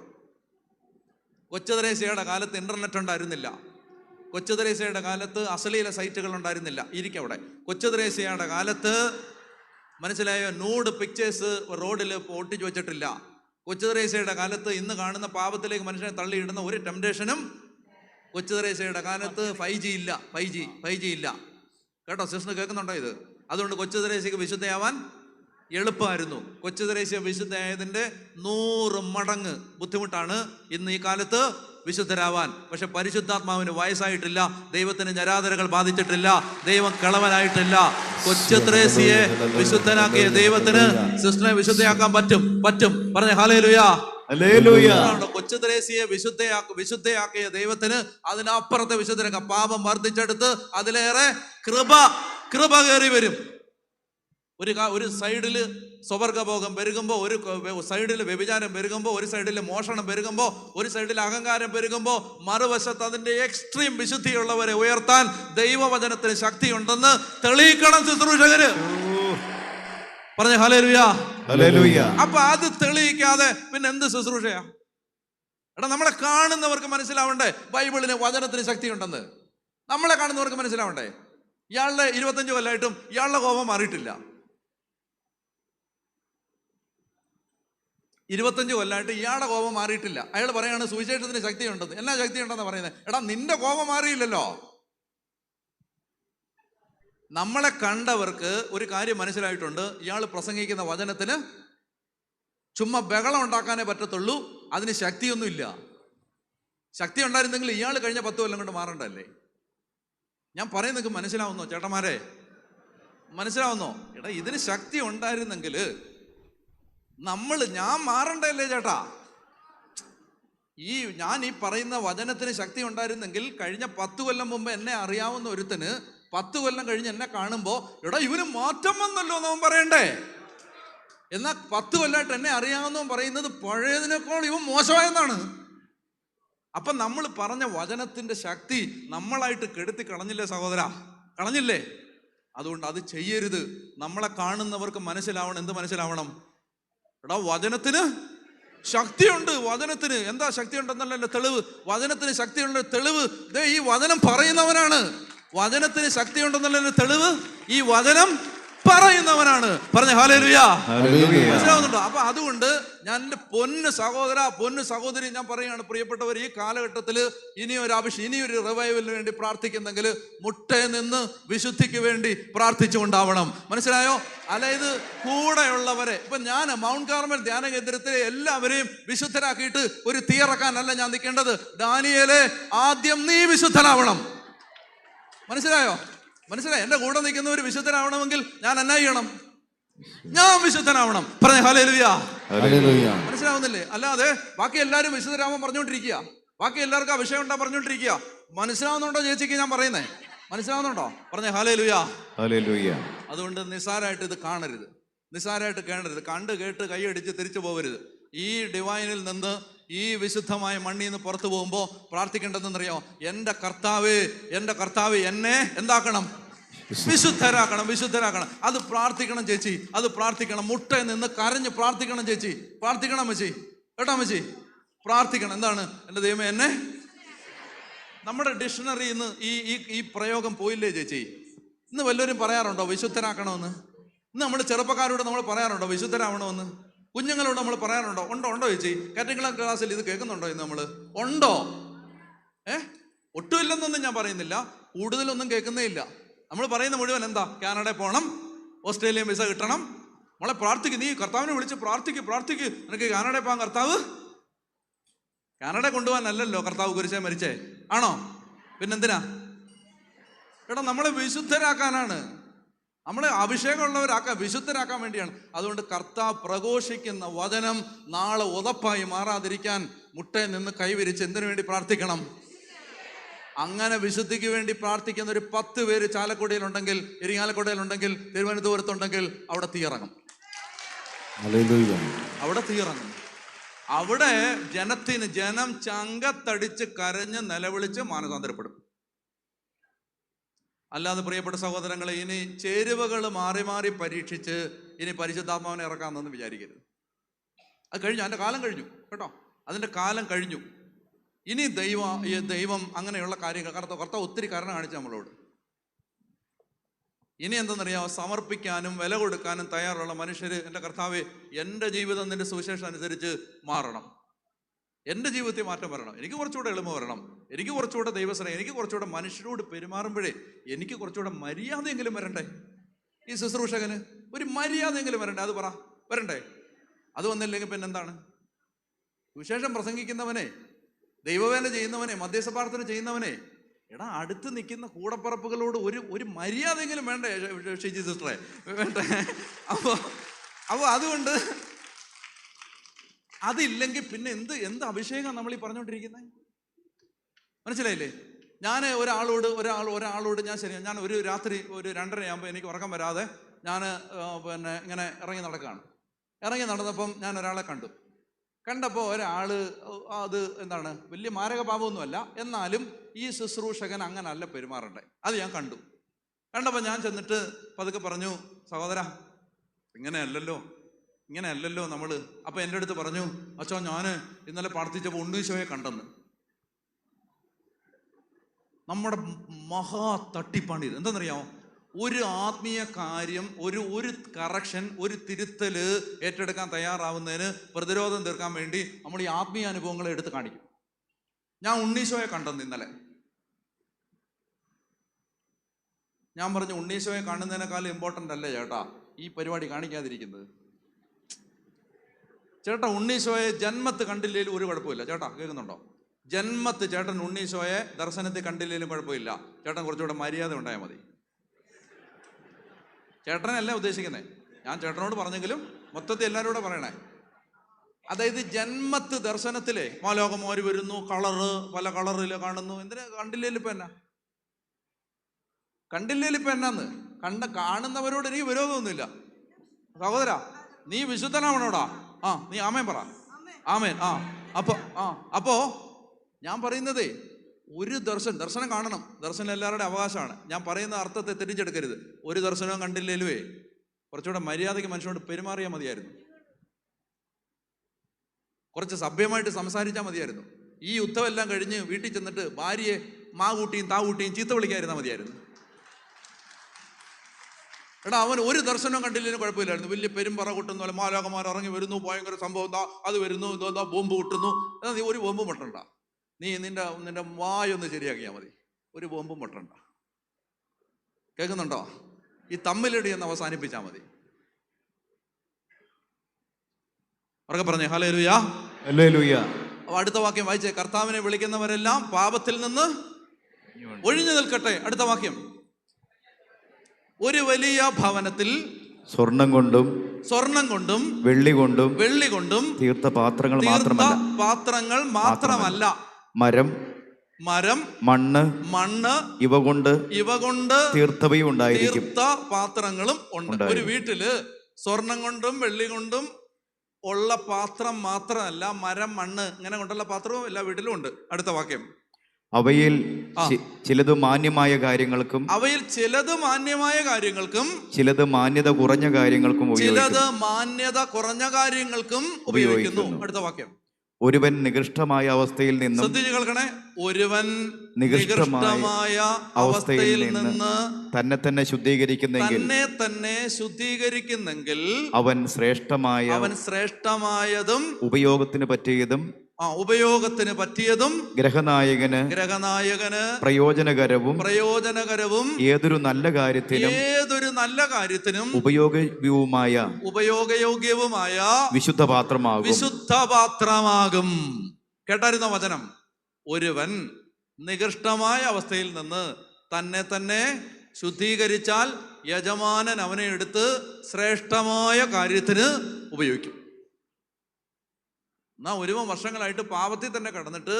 കൊച്ചു ത്രേസ്യയുടെ കാലത്ത് ഇന്റർനെറ്റ് ഉണ്ടായിരുന്നില്ല. കൊച്ചു ത്രേസ്യയുടെ കാലത്ത് അശ്ലീല സൈറ്റുകൾ ഉണ്ടായിരുന്നില്ല. ഇരിക്കവിടെ. കൊച്ചു ത്രേസ്യയുടെ കാലത്ത് മനസ്സിലായോ, നൂഡ് പിക്ചേഴ്സ് റോഡിൽ ഒട്ടിച്ചു വെച്ചിട്ടില്ല. കൊച്ചു ത്രേസ്യയുടെ കാലത്ത് ഇന്ന് കാണുന്ന പാപത്തിലേക്ക് മനുഷ്യനെ തള്ളിയിടുന്ന ഒരു ടെംപ്ടേഷനും കൊച്ചു ത്രേസ്യയുടെ കാലത്ത് 5G ഇല്ല. കേട്ടോ സിസ്റ്റർ, കേൾക്കുന്നുണ്ടോ ഇത്? അതുകൊണ്ട് കൊച്ചു ത്രേസ്യക്ക് വിശുദ്ധയാവാൻ എളുപ്പമായിരുന്നു. കൊച്ചു ത്രേസ്യ വിശുദ്ധയായതിന്റെ 100 മടങ്ങ് ബുദ്ധിമുട്ടാണ് ഇന്ന് ഈ കാലത്ത് വിശുദ്ധരാവാൻ. പക്ഷെ പരിശുദ്ധാത്മാവിന് വയസ്സായിട്ടില്ല, ദൈവത്തിന് ഞരാതരകൾ ബാധിച്ചിട്ടില്ല, ദൈവം കളവനായിട്ടില്ല. കൊച്ചു ത്രേസ്യയെ വിശുദ്ധനാക്കിയ ദൈവത്തിന് സിസ്റ്ററിനെ വിശുദ്ധയാക്കാൻ പറ്റും. പറഞ്ഞ ഹല്ലേലൂയാ. കൊച്ചു ത്രേസ്യയെ വിശുദ്ധയാക്കിയ ദൈവത്തിന് അതിനപ്പുറത്തെ വിശുദ്ധരാക്കാം. പാപം വർദ്ധിച്ചെടുത്ത് അതിലേറെ കൃപ കയറി വരും. ഒരു സൈഡിൽ സ്വവർഗഭോഗം പെരുകുമ്പോൾ, ഒരു സൈഡിൽ വ്യഭിചാരം പെരുകുമ്പോൾ, ഒരു സൈഡിൽ മോഷണം പെരുകുമ്പോൾ, ഒരു സൈഡിൽ അഹങ്കാരം പെരുകുമ്പോൾ, മറുവശത്ത് അതിന്റെ എക്സ്ട്രീം വിശുദ്ധിയുള്ളവരെ ഉയർത്താൻ ദൈവവചനത്തിന് ശക്തിയുണ്ടെന്ന് തെളിയിക്കണം ശുശ്രൂഷകര്. പറഞ്ഞ ഹല്ലേലൂയാ. അപ്പൊ അത് തെളിയിക്കാതെ പിന്നെ എന്ത് ശുശ്രൂഷയാ? എടാ, നമ്മളെ കാണുന്നവർക്ക് മനസ്സിലാവണ്ടേ ബൈബിളിന് വചനത്തിന് ശക്തിയുണ്ടെന്ന്? നമ്മളെ കാണുന്നവർക്ക് മനസ്സിലാവണ്ടേ? ഇയാളുടെ 25 കൊല്ലമായിട്ടും ഇയാളുടെ കോപം മാറിയിട്ടില്ല. 25 കൊല്ലമായിട്ട് ഇയാളുടെ കോപം മാറിയിട്ടില്ല. അയാൾ പറയാണ് സുവിശേഷത്തിന് ശക്തിയുണ്ടെന്ന്. എന്നാ ശക്തിയുണ്ടെന്ന് പറയുന്നത്? എടാ, നിന്റെ കോപം മാറിയില്ലല്ലോ. നമ്മളെ കണ്ടവർക്ക് ഒരു കാര്യം മനസ്സിലായിട്ടുണ്ട്, ഇയാൾ പ്രസംഗിക്കുന്ന വചനത്തിന് ചുമ്മാ ബഹളം ഉണ്ടാക്കാനേ പറ്റത്തുള്ളൂ, അതിന് ശക്തിയൊന്നുമില്ല. ശക്തി ഉണ്ടായിരുന്നെങ്കിൽ ഇയാൾ കഴിഞ്ഞ 10 കൊല്ലം കൊണ്ട് മാറണ്ടല്ലേ? ഞാൻ പറയുന്നത് മനസ്സിലാവുന്നോ ചേട്ടന്മാരെ? മനസ്സിലാവുന്നോ? എടാ, ഇതിന് ശക്തി ഉണ്ടായിരുന്നെങ്കിൽ ഞാൻ മാറണ്ടല്ലേ ചേട്ടാ? ഞാൻ ഈ പറയുന്ന വചനത്തിന് ശക്തി ഉണ്ടായിരുന്നെങ്കിൽ കഴിഞ്ഞ 10 കൊല്ലം മുമ്പ് എന്നെ അറിയാവുന്ന ഒരുത്തന് 10 കൊല്ലം കഴിഞ്ഞ് എന്നെ കാണുമ്പോ എടാ ഇവന് മാറ്റം വന്നല്ലോ എന്നവൻ പറയണ്ടേ? എന്നാൽ 10 കൊല്ലമായിട്ട് എന്നെ അറിയാവുന്നവൻ പറയുന്നത് പഴയതിനേക്കാൾ ഇവൻ മോശമായെന്നാണ്. അപ്പൊ നമ്മൾ പറഞ്ഞ വചനത്തിന്റെ ശക്തി നമ്മളായിട്ട് കെടുത്തി കളഞ്ഞില്ലേ സഹോദര? കളഞ്ഞില്ലേ? അതുകൊണ്ട് അത് ചെയ്യരുത്. നമ്മളെ കാണുന്നവർക്ക് മനസ്സിലാവണം. എന്ത് മനസ്സിലാവണം? എടാ, വചനത്തിന് ശക്തിയുണ്ട്. വചനത്തിന് എന്താ ശക്തി ഉണ്ടെന്നല്ലോ തെളിവ്? വചനത്തിന് ശക്തിയുള്ള തെളിവ് ഈ വചനം പറയുന്നവനാണ്. വചനത്തിന് ശക്തി ഉണ്ടെന്നുള്ള തെളിവ് ഈ വചനം പറയുന്നവനാണ്. പറഞ്ഞ ഹല്ലേലൂയാ. മനസ്സിലാവുന്നുണ്ടോ? അപ്പൊ അതുകൊണ്ട് ഞാൻ എൻ്റെ പൊന്നു സഹോദര, പൊന്നു സഹോദരി, ഞാൻ പറയുകയാണ്, പ്രിയപ്പെട്ടവർ, ഈ കാലഘട്ടത്തിൽ ഇനിയൊരു റിവൈവലിന് വേണ്ടി പ്രാർത്ഥിക്കുന്നെങ്കിൽ മുട്ടേ നിന്ന് വിശുദ്ധിക്ക് വേണ്ടി പ്രാർത്ഥിച്ചുകൊണ്ടാവണം. മനസ്സിലായോ? അതായത് കൂടെയുള്ളവരെ, ഇപ്പൊ ഞാൻ മൗണ്ട് കാർമൽ ധ്യാന കേന്ദ്രത്തിലെ എല്ലാവരെയും വിശുദ്ധരാക്കിയിട്ട് ഒരു തീയിറക്കാനല്ല ഞാൻ നിൽക്കേണ്ടത്. ദാനിയേലേ, ആദ്യം നീ വിശുദ്ധനാവണം. മനസ്സിലായോ? എന്റെ കൂടെ നിൽക്കുന്നവർ വിശുദ്ധനാവണമെങ്കിൽ ഞാൻ എന്നാ ചെയ്യണം? ഞാൻ വിശുദ്ധനാവണം. പറഞ്ഞ ഹല്ലേലൂയാ. മനസ്സിലാവുന്നില്ലേ? അല്ലാതെ ബാക്കി എല്ലാവരും വിശുദ്ധരാമൻ പറഞ്ഞുകൊണ്ടിരിക്കുക, ബാക്കി എല്ലാവർക്കും ആ വിഷയം ഉണ്ടാ പറഞ്ഞുകൊണ്ടിരിക്കുക. മനസ്സിലാവുന്നുണ്ടോ ചേച്ചിക്ക് ഞാൻ പറയുന്നേ? മനസ്സിലാവുന്നുണ്ടോ? പറഞ്ഞ ഹല്ലേലൂയാ. അതുകൊണ്ട് നിസ്സാരമായിട്ട് ഇത് കാണരുത്, നിസ്സാരമായിട്ട് കാണരുത്. കണ്ട് കേട്ട് കൈയടിച്ച് തിരിച്ചു പോകരുത്. ഈ ഡിവൈനിൽ നിന്ന്, ഈ വിശുദ്ധമായ മണ്ണിൽ നിന്ന് പുറത്തു പോകുമ്പോൾ പ്രാർത്ഥിക്കേണ്ടതെന്നറിയോ? എൻ്റെ കർത്താവ് എന്നെ എന്താക്കണം? വിശുദ്ധരാക്കണം. അത് പ്രാർത്ഥിക്കണം ചേച്ചി, അത് പ്രാർത്ഥിക്കണം. മുട്ടയിൽ നിന്ന് കരഞ്ഞ് പ്രാർത്ഥിക്കണം ചേച്ചി, പ്രാർത്ഥിക്കണം അമ്മച്ചി, കേട്ടോ അമ്മച്ചി, പ്രാർത്ഥിക്കണം. എന്താണ്? എൻ്റെ ദൈവമേ എന്നെ. നമ്മുടെ ഡിക്ഷണറിയിൽ നിന്ന് ഈ പ്രയോഗം പോയില്ലേ ചേച്ചി? ഇന്ന് വല്ലവരും പറയാറുണ്ടോ വിശുദ്ധരാക്കണമെന്ന്? ഇന്ന് നമ്മുടെ ചെറുപ്പക്കാരോട് നമ്മൾ പറയാറുണ്ടോ വിശുദ്ധരാവണമെന്ന്? കുഞ്ഞുങ്ങളോട് നമ്മൾ പറയാറുണ്ടോ? ഉണ്ടോ ചേച്ചി? കാറ്റഗറി ക്ലാസ്സിൽ ഇത് കേൾക്കുന്നുണ്ടോ ഇന്ന് നമ്മൾ? ഉണ്ടോ? ഒട്ടുമില്ലെന്നൊന്നും ഞാൻ പറയുന്നില്ല, കൂടുതലൊന്നും കേൾക്കുന്നേ ഇല്ല. നമ്മൾ പറയുന്ന മുഴുവൻ എന്താ? കാനഡയിൽ പോകണം, ഓസ്ട്രേലിയൻ വിസ കിട്ടണം, നമ്മളെ പ്രാർത്ഥിക്കും, നീ കർത്താവിനെ വിളിച്ച് പ്രാർത്ഥിക്ക്. നിനക്ക് കാനഡ പോകാൻ കർത്താവ്, കാനഡ കൊണ്ടുപോകാനല്ലല്ലോ കർത്താവ് കുരിശേ മരിച്ചേ, ആണോ? പിന്നെന്തിനാ? എടാ, നമ്മളെ വിശുദ്ധരാക്കാനാണ്, നമ്മളെ അഭിഷേകമുള്ളവരാക്കാൻ, വിശുദ്ധരാക്കാൻ വേണ്ടിയാണ്. അതുകൊണ്ട് കർത്താവ് പ്രഘോഷിക്കുന്ന വചനം നാളെ ഉതപ്പായി മാറാതിരിക്കാൻ മുട്ടയിൽ നിന്ന് കൈവിരിച്ച് എന്തിനു വേണ്ടി പ്രാർത്ഥിക്കണം? അങ്ങനെ വിശുദ്ധിക്ക് വേണ്ടി പ്രാർത്ഥിക്കുന്ന ഒരു 10 പേര് ചാലക്കുടിയിലുണ്ടെങ്കിൽ, ഇരിങ്ങാലക്കുടയിലുണ്ടെങ്കിൽ, തിരുവനന്തപുരത്തുണ്ടെങ്കിൽ അവിടെ തീയിറങ്ങും. അവിടെ തീയിറങ്ങും. അവിടെ ജനം ചങ്കത്തടിച്ച് കരഞ്ഞ് നിലവിളിച്ച് മാനസാന്തരപ്പെടും. അല്ലാതെ പ്രിയപ്പെട്ട സഹോദരങ്ങളെ, ഇനി ചേരുവകൾ മാറി മാറി പരീക്ഷിച്ച് ഇനി പരിശുദ്ധാത്മാവിനെ ഇറക്കാമെന്നൊന്നും വിചാരിക്കരുത്. അത് കഴിഞ്ഞു, അതിൻ്റെ കാലം കഴിഞ്ഞു കേട്ടോ, അതിൻ്റെ കാലം കഴിഞ്ഞു. ഇനി ദൈവം അങ്ങനെയുള്ള കാര്യങ്ങൾ കർത്താവ് ഒത്തിരി കരുണ കാണിച്ചു നമ്മളോട്. ഇനി എന്തെന്നറിയാമോ? സമർപ്പിക്കാനും വില കൊടുക്കാനും തയ്യാറുള്ള മനുഷ്യർ, എൻ്റെ കർത്താവേ, എൻ്റെ ജീവിതം നിന്റെ സുവിശേഷം അനുസരിച്ച് മാറണം, എൻ്റെ ജീവിതത്തിൽ മാറ്റം വരണം, എനിക്ക് കുറച്ചുകൂടെ എളിമ വരണം, എനിക്ക് കുറച്ചുകൂടെ ദൈവസ്നേഹം, എനിക്ക് കുറച്ചുകൂടെ മനുഷ്യരോട് പെരുമാറുമ്പോഴേ എനിക്ക് കുറച്ചുകൂടെ മര്യാദയെങ്കിലും വരണ്ടേ? ഈ ശുശ്രൂഷകന് ഒരു മര്യാദയെങ്കിലും വരണ്ടേ? അത് പറ, വരണ്ടേ? അത് വന്നില്ലെങ്കിൽ പിന്നെ എന്താണ്? സുവിശേഷം പ്രസംഗിക്കുന്നവനെ, ദൈവവേല ചെയ്യുന്നവനെ, മധ്യസ്ഥ പ്രാർത്ഥന ചെയ്യുന്നവനെ, എടാ, അടുത്ത് നിൽക്കുന്ന കൂടപ്പറപ്പുകളോട് ഒരു മര്യാദയെങ്കിലും വേണ്ടേ ഷിജി സിസ്റ്ററെ? വേണ്ടേ? അപ്പോൾ അതുകൊണ്ട് അതില്ലെങ്കിൽ പിന്നെ എന്ത് അഭിഷേകം നമ്മൾ ഈ പറഞ്ഞുകൊണ്ടിരിക്കുന്നത്? മനസ്സിലായില്ലേ? ഞാൻ ഒരാളോട് ഞാൻ ഒരു രാത്രി ഒരു 2:30 എനിക്ക് ഉറക്കം വരാതെ ഞാൻ ഇങ്ങനെ ഇറങ്ങി നടന്നപ്പം ഞാൻ ഒരാളെ കണ്ടപ്പോൾ ഒരാള്, അത് എന്താണ്, വലിയ മാരക പാപമൊന്നുമല്ല, എന്നാലും ഈ ശുശ്രൂഷകൻ അങ്ങനല്ല പെരുമാറണ്ടേ, അത് ഞാൻ കണ്ടപ്പോൾ ഞാൻ ചെന്നിട്ട് പതുക്കെ പറഞ്ഞു, സഹോദര, ഇങ്ങനെയല്ലല്ലോ നമ്മൾ. അപ്പം എൻ്റെ അടുത്ത് പറഞ്ഞു, അച്ഛാ, ഞാൻ ഇന്നലെ പ്രാർത്ഥിച്ചപ്പോൾ ഉണ്ണീശോയെ കണ്ടെന്ന്. നമ്മുടെ മഹാ തട്ടിപ്പാണിത്. എന്താണെന്നറിയാമോ? ഒരു ആത്മീയ കാര്യം, ഒരു കറക്ഷൻ, ഒരു തിരുത്തല് ഏറ്റെടുക്കാൻ തയ്യാറാവുന്നതിന് പ്രതിരോധം തീർക്കാൻ വേണ്ടി നമ്മൾ ഈ ആത്മീയ അനുഭവങ്ങളെ എടുത്ത് കാണിക്കും. ഞാൻ ഉണ്ണീശോയെ കണ്ടെന്ന് ഇന്നലെ. ഞാൻ പറഞ്ഞു, ഉണ്ണീശോയെ കാണുന്നതിനേക്കാളും ഇമ്പോർട്ടൻ്റ് അല്ലേ ചേട്ടാ ഈ പരിപാടി കാണിക്കാതിരിക്കുന്നത്? ചേട്ടാ, ഉണ്ണീശോയെ ജന്മത്ത് കണ്ടില്ലേലും ഒരു കുഴപ്പമില്ല. ചേട്ടാ, കേൾക്കുന്നുണ്ടോ? ജന്മത്ത് ചേട്ടൻ ഉണ്ണീശോയെ ദർശനത്തിൽ കണ്ടില്ലേലും കുഴപ്പമില്ല. ചേട്ടൻ കുറച്ചുകൂടെ മര്യാദ ഉണ്ടായാൽ മതി. ചേട്ടനല്ല ഉദ്ദേശിക്കുന്നത്, ഞാൻ ചേട്ടനോട് പറഞ്ഞെങ്കിലും മൊത്തത്തിൽ എല്ലാവരും കൂടെ പറയണേ. അതായത് ജന്മത്ത് ദർശനത്തിലെ മാലോകമാര് വരുന്നു, പല കളറിൽ കാണുന്നു. എന്തിനാ? കണ്ടില്ലേലിപ്പോ എന്നാന്ന്? കാണുന്നവരോട് എനിക്ക് വിരോധമൊന്നുമില്ല. സഹോദര, നീ വിശുദ്ധനാവണോടാ? നീ ആമേൻ പറ. ആമേൻ. അപ്പോ ഞാൻ പറയുന്നതേ, ഒരു ദർശനം കാണണം. ദർശനം എല്ലാവരുടെ അവകാശമാണ്. ഞാൻ പറയുന്ന അർത്ഥത്തെ തിരിച്ചെടുക്കരുത്. ഒരു ദർശനവും കണ്ടില്ലേലുവേ കുറച്ചുകൂടെ മര്യാദയ്ക്ക് മനുഷ്യനോട് പെരുമാറിയാൽ മതിയായിരുന്നു. കുറച്ച് സഭ്യമായിട്ട് സംസാരിച്ചാൽ മതിയായിരുന്നു. ഈ യുദ്ധമെല്ലാം കഴിഞ്ഞ് വീട്ടിൽ ചെന്നിട്ട് ഭാര്യയെ മാകൂട്ടിയും താകൂട്ടിയും ചീത്ത വിളിക്കാതിരുന്നാൽ മതിയായിരുന്നു. എടാ, അവൻ ഒരു ദർശനവും കണ്ടില്ലേലും കുഴപ്പമില്ലായിരുന്നു. വലിയ പെരുമ്പറ കൂട്ടുന്ന പോലെ മാലാകമാർ ഇറങ്ങി വരുന്നു, ഭയങ്കര സംഭവം, അത് വരുന്നു, ബോംബ് കൂട്ടുന്നു. നീ ഒരു ബോംബും പൊട്ടണ്ട. നീ നിന്റെ വായൊന്ന് ശരിയാക്കിയാൽ മതി. ഒരു ബോംബും പൊട്ടണ്ട. കേൾക്കുന്നുണ്ടോ? ഈ തമ്മിലടി എന്ന് അവസാനിപ്പിച്ചാൽ മതി. ഉറക്കെ പറഞ്ഞേ ഹല്ലേലൂയാ, ഹല്ലേലൂയാ. അടുത്ത വാക്യം വായിച്ചേ. കർത്താവിനെ വിളിക്കുന്നവരെല്ലാം പാപത്തിൽ നിന്ന് ഒഴിഞ്ഞു നിൽക്കട്ടെ. അടുത്ത വാക്യം. ഒരു വലിയ ഭവനത്തിൽ സ്വർണം കൊണ്ടും വെള്ളി കൊണ്ടും തീർത്ത പാത്രങ്ങൾ മാത്രമല്ല മരം, മണ്ണ് ഇവ കൊണ്ട് തീർത്തവയും ഉണ്ടായിരിക്കും. തീർത്ത പാത്രങ്ങളും ഉണ്ട്. ഒരു വീട്ടില് സ്വർണം കൊണ്ടും വെള്ളി കൊണ്ടും ഉള്ള പാത്രം മാത്രമല്ല, മരം, മണ്ണ് ഇങ്ങനെ കൊണ്ടുള്ള പാത്രവും എല്ലാ വീട്ടിലും ഉണ്ട്. അടുത്ത വാക്യം. അവയിൽ ചിലത് മാന്യമായ കാര്യങ്ങൾക്കും ചിലത് മാന്യത കുറഞ്ഞ കാര്യങ്ങൾക്കും ഉപയോഗിക്കുന്നു. അടുത്ത വാക്യം. ഒരുവൻ നികൃഷ്ടമായ അവസ്ഥയിൽ നിന്നും, ശ്രദ്ധിച്ചു കേൾക്കണേ, ഒരുവൻ നികൃഷ്ടമായ അവസ്ഥയിൽ നിന്ന് തന്നെ ശുദ്ധീകരിക്കുന്നെങ്കിൽ അവൻ ശ്രേഷ്ഠമായതും ഉപയോഗത്തിന് പറ്റിയതും ഉപയോഗത്തിന് പറ്റിയതും ഗ്രഹനായകന് പ്രയോജനകരവും ഏതൊരു നല്ല കാര്യത്തിനും ഉപയോഗയോഗ്യവുമായ വിശുദ്ധ പാത്രമാകും. കേട്ടായിരുന്ന വചനം. ഒരുവൻ നികൃഷ്ടമായ അവസ്ഥയിൽ നിന്ന് തന്നെ ശുദ്ധീകരിച്ചാൽ യജമാനൻ അവനെ എടുത്ത് ശ്രേഷ്ഠമായ കാര്യത്തിന് ഉപയോഗിക്കും. എന്നാ ഒരുവൻ വർഷങ്ങളായിട്ട് പാപത്തിൽ തന്നെ കടന്നിട്ട്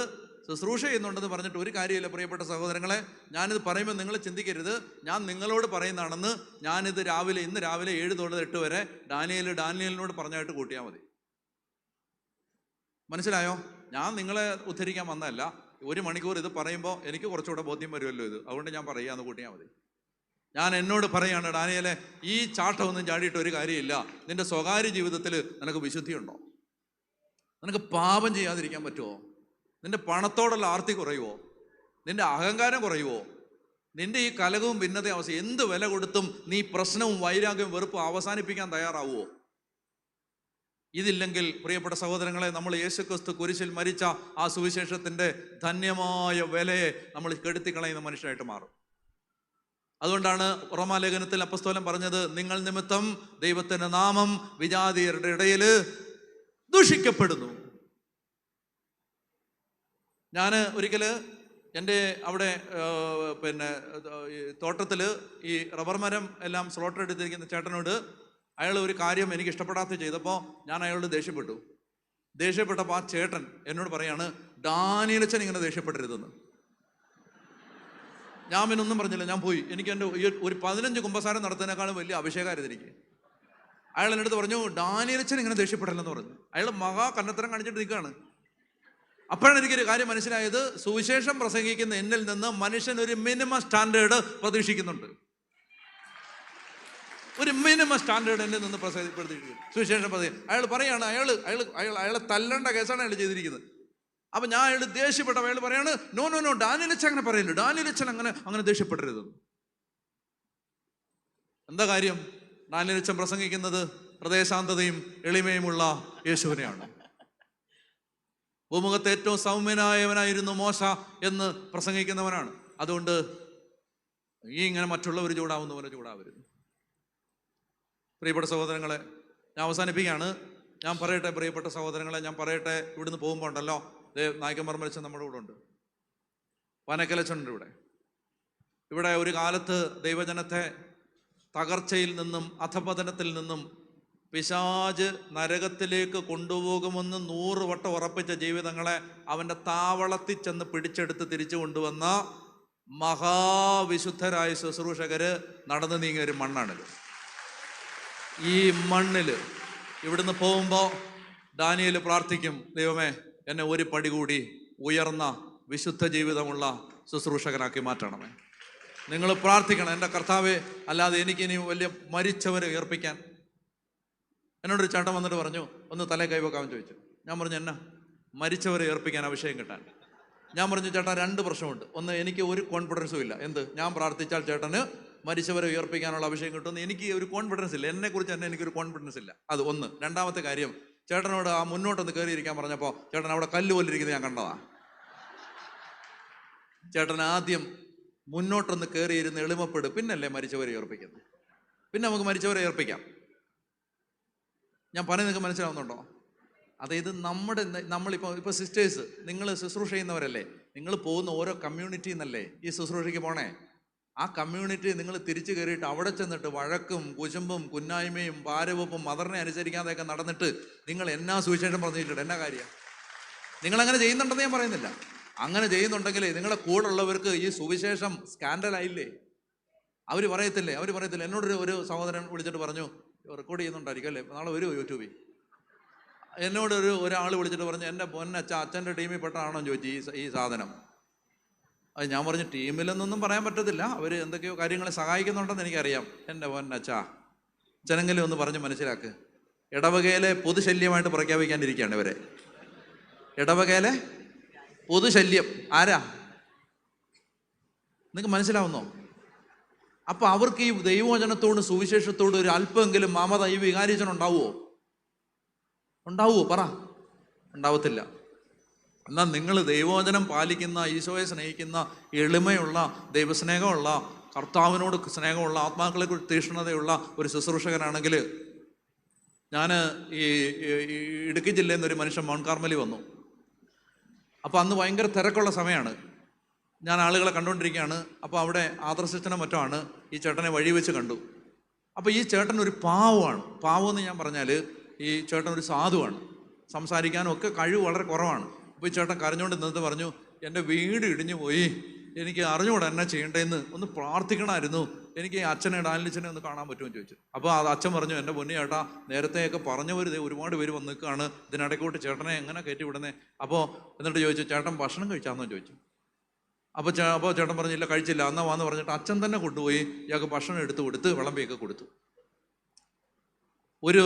ശുശ്രൂഷ ചെയ്യുന്നുണ്ടെന്ന് പറഞ്ഞിട്ട് ഒരു കാര്യമില്ല. പ്രിയപ്പെട്ട സഹോദരങ്ങളെ, ഞാനിത് പറയുമ്പോൾ നിങ്ങൾ ചിന്തിക്കരുത് ഞാൻ നിങ്ങളോട് പറയുന്നതാണെന്ന്. ഞാനിത് ഇന്ന് രാവിലെ 7 തൊട്ട് 8 വരെ ഡാനിയലിനോട് പറഞ്ഞായിട്ട് കൂട്ടിയാൽ മതി. മനസ്സിലായോ? ഞാൻ നിങ്ങളെ ഉദ്ധരിക്കാൻ വന്നതല്ല. 1 മണിക്കൂർ ഇത് പറയുമ്പോൾ എനിക്ക് കുറച്ചുകൂടെ ബോധ്യം വരുമല്ലോ ഇത്. അതുകൊണ്ട് ഞാൻ പറയാന്ന് കൂട്ടിയാൽ മതി. ഞാൻ എന്നോട് പറയാണ്, ഡാനിയലെ, ഈ ചാട്ടമൊന്നും ചാടിയിട്ട് ഒരു കാര്യമില്ല. നിന്റെ സ്വകാര്യ ജീവിതത്തിൽ നിനക്ക് വിശുദ്ധിയുണ്ടോ? നിനക്ക് പാപം ചെയ്യാതിരിക്കാൻ പറ്റുമോ? നിന്റെ പണത്തോടുള്ള ആർത്തി കുറയുമോ? നിന്റെ അഹങ്കാരം കുറയുമോ? നിന്റെ ഈ കലകവും ഭിന്നത അവസ്ഥ എന്ത് വില കൊടുത്തും നീ പ്രശ്നവും വൈരാഗ്യവും വെറുപ്പും അവസാനിപ്പിക്കാൻ തയ്യാറാവുമോ? ഇതില്ലെങ്കിൽ പ്രിയപ്പെട്ട സഹോദരങ്ങളെ, നമ്മൾ യേശുക്രിസ്തു കുരിശിൽ മരിച്ച ആ സുവിശേഷത്തിന്റെ ധന്യമായ വിലയെ നമ്മൾ കെടുത്തിക്കളയുന്ന മനുഷ്യരായിട്ട് മാറും. അതുകൊണ്ടാണ് റോമാലേഖനത്തിൽ അപ്പസ്തോലൻ പറഞ്ഞത്, നിങ്ങൾ നിമിത്തം ദൈവത്തിന്റെ നാമം വിജാതിയരുടെ ഇടയിൽ ദൂഷിക്കപ്പെടുന്നു. ഞാൻ ഒരിക്കല് എൻ്റെ അവിടെ തോട്ടത്തിൽ ഈ റബ്ബർ മരം എല്ലാം സ്ലോട്ടർ എടുത്തിരിക്കുന്ന ചേട്ടനോട് അയാൾ ഒരു കാര്യം എനിക്ക് ഇഷ്ടപ്പെടാത്ത ചെയ്തപ്പോൾ ഞാൻ അയാളോട് ദേഷ്യപ്പെട്ടപ്പോൾ ആ ചേട്ടൻ എന്നോട് പറയാണ്, ഡാനിയലച്ചൻ ഇങ്ങനെ ദേഷ്യപ്പെടരുതെന്ന്. ഞാൻ പിന്നെ ഒന്നും പറഞ്ഞില്ല, ഞാൻ പോയി. എനിക്ക് എൻ്റെ ഒരു 15 കുമ്പസാരം നടത്തുന്നതിനേക്കാളും വലിയ അഭിഷേകമായിരുന്നു എനിക്ക്. അയാൾ എൻ്റെ അടുത്ത് പറഞ്ഞു, ഡാനിയലച്ചൻ ഇങ്ങനെ ദേഷ്യപ്പെടലെന്ന് പറഞ്ഞു. അയാൾ മഹാ കന്നത്തരം കാണിച്ചിട്ട് നിൽക്കുകയാണ്. അപ്പോഴാണ് എനിക്കൊരു കാര്യം മനസ്സിലായത്, സുവിശേഷം പ്രസംഗിക്കുന്ന എന്നിൽ നിന്ന് മനുഷ്യൻ ഒരു മിനിമം സ്റ്റാൻഡേർഡ് പ്രതീക്ഷിക്കുന്നുണ്ട്. ഒരു മിനിമം സ്റ്റാൻഡേർഡ് എന്നിൽ നിന്ന് പ്രതീക്ഷിക്കുന്നു സുവിശേഷം പ്രസംഗിക്കും. അയാൾ പറയാണ്, അയാളെ തല്ലേണ്ട കേസാണ് അയാൾ ചെയ്തിരിക്കുന്നത്. അപ്പൊ ഞാൻ അയാൾ ദേഷ്യപ്പെട്ടപ്പോൾ അയാൾ പറയാണ്, നോ ഡാനിയലച്ചൻ അങ്ങനെ പറയില്ല, ഡാനിയലച്ചൻ അങ്ങനെ ദേഷ്യപ്പെടരുതെന്ന്. എന്താ കാര്യം? ഡാനിയലച്ചൻ പ്രസംഗിക്കുന്നത് ഹൃദയശാന്തതയും എളിമയുമുള്ള യേശുവിനെയാണ്. ഭൂമുഖത്തെ ഏറ്റവും സൗമ്യനായവനായിരുന്നു മോശ എന്ന് പ്രസംഗിക്കുന്നവനാണ്. അതുകൊണ്ട് ഇങ്ങനെ മറ്റുള്ളവർ ചൂടാവുന്നവരെ ചൂടാവരുത്. പ്രിയപ്പെട്ട സഹോദരങ്ങളെ, ഞാൻ അവസാനിപ്പിക്കുകയാണ്. ഞാൻ പറയട്ടെ, പ്രിയപ്പെട്ട സഹോദരങ്ങളെ, ഇവിടുന്ന് പോകുമ്പോൾ ഉണ്ടല്ലോ, നായ്ക്കന്മാർ മരിച്ച നമ്മുടെ കൂടെ ഉണ്ട്, പനക്കലച്ചുണ്ട്. ഇവിടെ ഒരു കാലത്ത് ദൈവജനത്തെ തകർച്ചയിൽ നിന്നും അധപതനത്തിൽ നിന്നും പിശാച് നരകത്തിലേക്ക് കൊണ്ടുപോകുമെന്ന് 100 വട്ടം ഉറപ്പിച്ച ജീവിതങ്ങളെ അവൻ്റെ താവളത്തിൽ ചെന്ന് പിടിച്ചെടുത്ത് തിരിച്ചു കൊണ്ടുവന്ന മഹാവിശുദ്ധരായ ശുശ്രൂഷകര് നടന്നു നീങ്ങിയ ഒരു മണ്ണാണിത്. ഈ മണ്ണിൽ ഇവിടുന്ന് പോകുമ്പോൾ ഡാനിയേൽ പ്രാർത്ഥിക്കും, ദൈവമേ എന്നെ ഒരു പടി കൂടി ഉയർന്ന വിശുദ്ധ ജീവിതമുള്ള ശുശ്രൂഷകനാക്കി മാറ്റണമേ. നിങ്ങൾ പ്രാർത്ഥിക്കണം, എൻ്റെ കർത്താവേ, അല്ലാതെ എനിക്കിനി വലിയ മരിച്ചവരെ ഉയർപ്പിക്കാൻ. എന്നോടൊരു ചേട്ടൻ വന്നിട്ട് പറഞ്ഞു, ഒന്ന് തലേ കൈവെക്കാമെന്ന് ചോദിച്ചു. ഞാൻ പറഞ്ഞു, എന്നാ? മരിച്ചവരെ ഉയർപ്പിക്കാൻ അഭിഷേകം കിട്ടാൻ. ഞാൻ പറഞ്ഞു, ചേട്ടാ 2 പ്രശ്നമുണ്ട്. ഒന്ന്, എനിക്ക് ഒരു കോൺഫിഡൻസും ഇല്ല. എന്ത്? ഞാൻ പ്രാർത്ഥിച്ചാൽ ചേട്ടന് മരിച്ചവരെ ഉയർപ്പിക്കാനുള്ള അഭിഷേകം കിട്ടുമെന്ന് എനിക്ക് ഒരു കോൺഫിഡൻസ് ഇല്ല. എന്നെക്കുറിച്ച് തന്നെ എനിക്കൊരു കോൺഫിഡൻസ് ഇല്ല. അത് ഒന്ന്. രണ്ടാമത്തെ കാര്യം, ചേട്ടനോട് ആ മുന്നോട്ടൊന്ന് കയറിയിരിക്കാൻ പറഞ്ഞപ്പോൾ ചേട്ടൻ അവിടെ കല്ല് പോലിരിക്കുന്നത് ഞാൻ കണ്ടതാ. ചേട്ടൻ ആദ്യം മുന്നോട്ടൊന്ന് കയറിയിരുന്ന് എളിമപ്പെടും, പിന്നല്ലേ മരിച്ചവരെ ഉയർപ്പിക്കുന്നത്. പിന്നെ നമുക്ക് മരിച്ചവരെ ഉയർപ്പിക്കാം. ഞാൻ പറയുന്നത് നിങ്ങൾക്ക് മനസ്സിലാവുന്നുണ്ടോ? അതായത് നമ്മളിപ്പോൾ സിസ്റ്റേഴ്സ്, നിങ്ങൾ ശുശ്രൂഷ ചെയ്യുന്നവരല്ലേ, നിങ്ങൾ പോകുന്ന ഓരോ കമ്മ്യൂണിറ്റി എന്നല്ലേ ഈ ശുശ്രൂഷയ്ക്ക് പോണേ. ആ കമ്മ്യൂണിറ്റി നിങ്ങൾ തിരിച്ചു കയറിയിട്ട് അവിടെ ചെന്നിട്ട് വഴക്കും കുശുമ്പും കുന്നായ്മയും പാരവെപ്പും മദറിനെ അനുസരിക്കാതെയൊക്കെ നടന്നിട്ട് നിങ്ങൾ എന്നാ സുവിശേഷം പറഞ്ഞിട്ടുണ്ട്? എന്നാ കാര്യം? നിങ്ങളങ്ങനെ ചെയ്യുന്നുണ്ടെന്ന് ഞാൻ പറയുന്നില്ല. അങ്ങനെ ചെയ്യുന്നുണ്ടെങ്കിൽ നിങ്ങളുടെ കൂടെ ഉള്ളവർക്ക് ഈ സുവിശേഷം സ്കാൻഡലായില്ലേ? അവർ പറയത്തില്ലേ? എന്നോടൊരു സഹോദരൻ വിളിച്ചിട്ട് പറഞ്ഞു, റെക്കോർഡ് ചെയ്യുന്നുണ്ടായിരിക്കും അല്ലേ, നാളെ വരുമോ യൂട്യൂബിൽ? എന്നോട് ഒരാൾ വിളിച്ചിട്ട് പറഞ്ഞു, എൻ്റെ അച്ഛൻ്റെ ടീമിൽ പെട്ടതാണോ എന്ന് ചോദിച്ചു ഈ സാധനം. അത് ഞാൻ പറഞ്ഞു, ടീമിലെന്നൊന്നും പറയാൻ പറ്റത്തില്ല, അവർ എന്തൊക്കെയോ കാര്യങ്ങളെ സഹായിക്കുന്നുണ്ടെന്ന് എനിക്കറിയാം. എൻ്റെ അച്ഛനെങ്കിലും ഒന്ന് പറഞ്ഞ് മനസ്സിലാക്ക്. ഇടവകയിലെ പൊതുശല്യമായിട്ട് പ്രഖ്യാപിക്കാണ്ടിരിക്കുകയാണ് ഇവരെ. ഇടവകയിലെ പൊതുശല്യം ആരാ? നിങ്ങൾക്ക് മനസ്സിലാവുന്നോ? അപ്പൊ അവർക്ക് ഈ ദൈവവചനത്തോട് സുവിശേഷത്തോട് ഒരു അല്പമെങ്കിലും മമത ഈ വികാരിച്ചനുണ്ടാവുമോ? പറ. ഉണ്ടാവത്തില്ല. എന്നാൽ നിങ്ങൾ ദൈവവചനം പാലിക്കുന്ന, ഈശോയെ സ്നേഹിക്കുന്ന, എളിമയുള്ള, ദൈവസ്നേഹമുള്ള, കർത്താവിനോട് സ്നേഹമുള്ള, ആത്മാക്കളെക്കുറിച്ച് തീക്ഷ്ണതയുള്ള ഒരു ശുശ്രൂഷകനാണെങ്കിൽ, ഞാൻ ഈ ഇടുക്കി ജില്ലയിൽ നിന്നൊരു മനുഷ്യൻ മൗണ്ട് കാർമലി വന്നു. അപ്പോൾ അന്ന് ഭയങ്കര തിരക്കുള്ള സമയമാണ്. ഞാൻ ആളുകളെ കണ്ടുകൊണ്ടിരിക്കുകയാണ്. അപ്പോൾ അവിടെ ആദർശിച്ചനം മറ്റുമാണ്. ഈ ചേട്ടനെ വഴി വെച്ച് കണ്ടു. അപ്പോൾ ഈ ചേട്ടൻ ഒരു പാവമാണ്. പാവം എന്ന് ഞാൻ പറഞ്ഞാൽ ഈ ചേട്ടൻ ഒരു സാധുവാണ്. സംസാരിക്കാനും ഒക്കെ കഴിവ് വളരെ കുറവാണ്. അപ്പോൾ ഈ ചേട്ടൻ കരഞ്ഞുകൊണ്ട് നിന്നിട്ട് പറഞ്ഞു, എൻ്റെ വീട് ഇടിഞ്ഞു പോയി, എനിക്ക് അറിഞ്ഞുകൂടാ എന്നാ ചെയ്യേണ്ടതെന്ന്, ഒന്ന് പ്രാർത്ഥിക്കണമായിരുന്നു, എനിക്ക് അച്ഛനെ ഡാനിലിച്ചനെ ഒന്ന് കാണാൻ പറ്റുമെന്ന് ചോദിച്ചു. അപ്പോൾ അത് അച്ഛൻ പറഞ്ഞു, എൻ്റെ പൊന്നു ചേട്ടാ, നേരത്തെയൊക്കെ പറഞ്ഞവർ ഒരുപാട് പേര് വന്ന് നിൽക്കുകയാണ്, ഇതിനിടയ്ക്കോട്ട് ചേട്ടനെ എങ്ങനെ കയറ്റി വിടുന്നേ? അപ്പോൾ എന്നിട്ട് ചോദിച്ചു, ചേട്ടൻ ഭക്ഷണം കഴിച്ചാന്നോ ചോദിച്ചു. അപ്പോൾ ചേട്ടൻ പറഞ്ഞില്ല, കഴിച്ചില്ല. എന്നാ വാന്ന് പറഞ്ഞിട്ട് അച്ഛൻ തന്നെ കൊണ്ടുപോയി ഇയാൾക്ക് ഭക്ഷണം എടുത്ത് കൊടുത്ത് വിളമ്പിയൊക്കെ കൊടുത്തു. ഒരു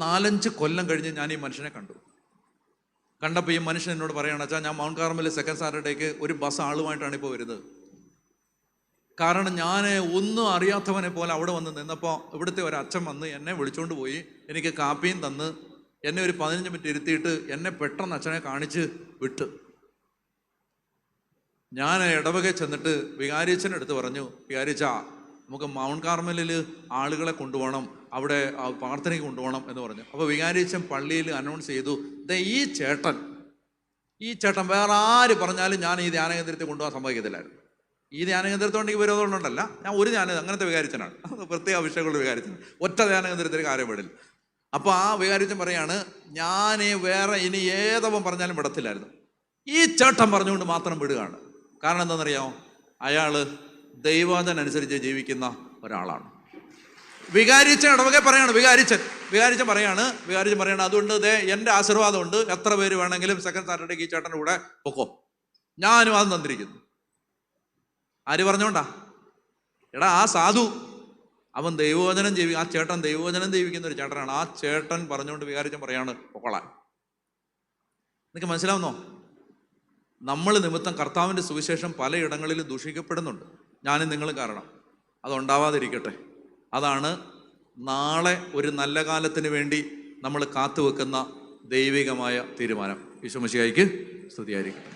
4-5 കൊല്ലം കഴിഞ്ഞ് ഞാൻ ഈ മനുഷ്യനെ കണ്ടപ്പോൾ ഈ മനുഷ്യൻ എന്നോട് പറയുകയാണ്, അച്ഛാ, ഞാൻ മൗണ്ട് കാർമൽ സെക്കൻഡ് സാറ്റർഡേക്ക് ഒരു ബസ് ആളുമായിട്ടാണ് ഇപ്പോൾ വരുന്നത്. കാരണം ഞാൻ ഒന്നും അറിയാത്തവനെ പോലെ അവിടെ വന്ന് നിന്നപ്പോൾ ഇവിടുത്തെ ഒരു അച്ഛൻ വന്ന് എന്നെ വിളിച്ചുകൊണ്ട് പോയി, എനിക്ക് കാപ്പിയും തന്ന് എന്നെ ഒരു 15 മിനിറ്റ് ഇരുത്തിയിട്ട് എന്നെ പെട്ടെന്ന് അച്ഛനെ കാണിച്ച് വിട്ട്. ഞാൻ ഇടവകയിൽ ചെന്നിട്ട് വികാരിച്ചൻ്റെ അടുത്ത് പറഞ്ഞു, വികാരിച്ച, നമുക്ക് മൗണ്ട് കാർമലിൽ ആളുകളെ കൊണ്ടുപോകണം, അവിടെ പ്രാർത്ഥനയ്ക്ക് കൊണ്ടുപോകണം എന്ന് പറഞ്ഞു. അപ്പോൾ വികാരിച്ചൻ പള്ളിയിൽ അനൗൺസ് ചെയ്തു, ഈ ചേട്ടൻ വേറെ ആര് പറഞ്ഞാലും ഞാൻ ഈ ധ്യാനകേന്ദ്രത്തിൽ കൊണ്ടുപോകാൻ സമ്മതിക്കത്തില്ലായിരുന്നു. ഈ ധ്യാനകേന്ദ്രത്തോണ്ടെങ്കിൽ വിരോധമുണ്ടല്ല, ഞാൻ ഒരു അങ്ങനത്തെ വികാരിച്ചനാണ്, പ്രത്യേക അഭിഷേകമുള്ള വികാരിച്ചൻ, ഒറ്റ ധ്യാനകേന്ദ്രത്തിൽ കാര്യം വിടില്ല. അപ്പോൾ ആ വികാരിച്ചൻ പറയാണ്, ഞാൻ വേറെ ഇനി ഏതവൻ പറഞ്ഞാലും വിടത്തില്ലായിരുന്നു, ഈ ചേട്ടൻ പറഞ്ഞുകൊണ്ട് മാത്രം വിടുകയാണ്. കാരണം എന്താണെന്നറിയാമോ? അയാൾ ദൈവവചനം അനുസരിച്ച് ജീവിക്കുന്ന ഒരാളാണ്. വികാരിച്ചൻ ഇടവകെ പറയാണ്, വികാരിച്ചൻ പറയാണ്, അതുകൊണ്ട് എൻ്റെ ആശീർവാദമുണ്ട്, എത്ര പേര് വേണമെങ്കിലും സെക്കൻഡ് സാറ്റർഡേക്ക് ഈ ചേട്ടൻ്റെ കൂടെ പൊക്കോ, ഞാനും അത് തന്നിരിക്കുന്നു. ആര് പറഞ്ഞോണ്ടാ? എടാ, ആ സാധു അവൻ ദൈവവചനം ആ ചേട്ടൻ ദൈവവചനം ജീവിക്കുന്ന ഒരു ചേട്ടനാണ്. ആ ചേട്ടൻ പറഞ്ഞുകൊണ്ട് വികാരിച്ചൻ പറയാണ് പൊക്കോളാൻ. നിനക്ക് മനസ്സിലാവുന്നോ? നമ്മൾ നിമിത്തം കർത്താവിൻ്റെ സുവിശേഷം പലയിടങ്ങളിലും ദൂഷിക്കപ്പെടുന്നുണ്ട്, ഞാനും നിങ്ങളും കാരണം. അതുണ്ടാവാതിരിക്കട്ടെ. അതാണ് നാളെ ഒരു നല്ല കാലത്തിന് വേണ്ടി നമ്മൾ കാത്തുവെക്കുന്ന ദൈവികമായ തീരുമാനം. ഈശോ മിശിഹായ്ക്ക് സ്തുതിയായിരിക്കട്ടെ.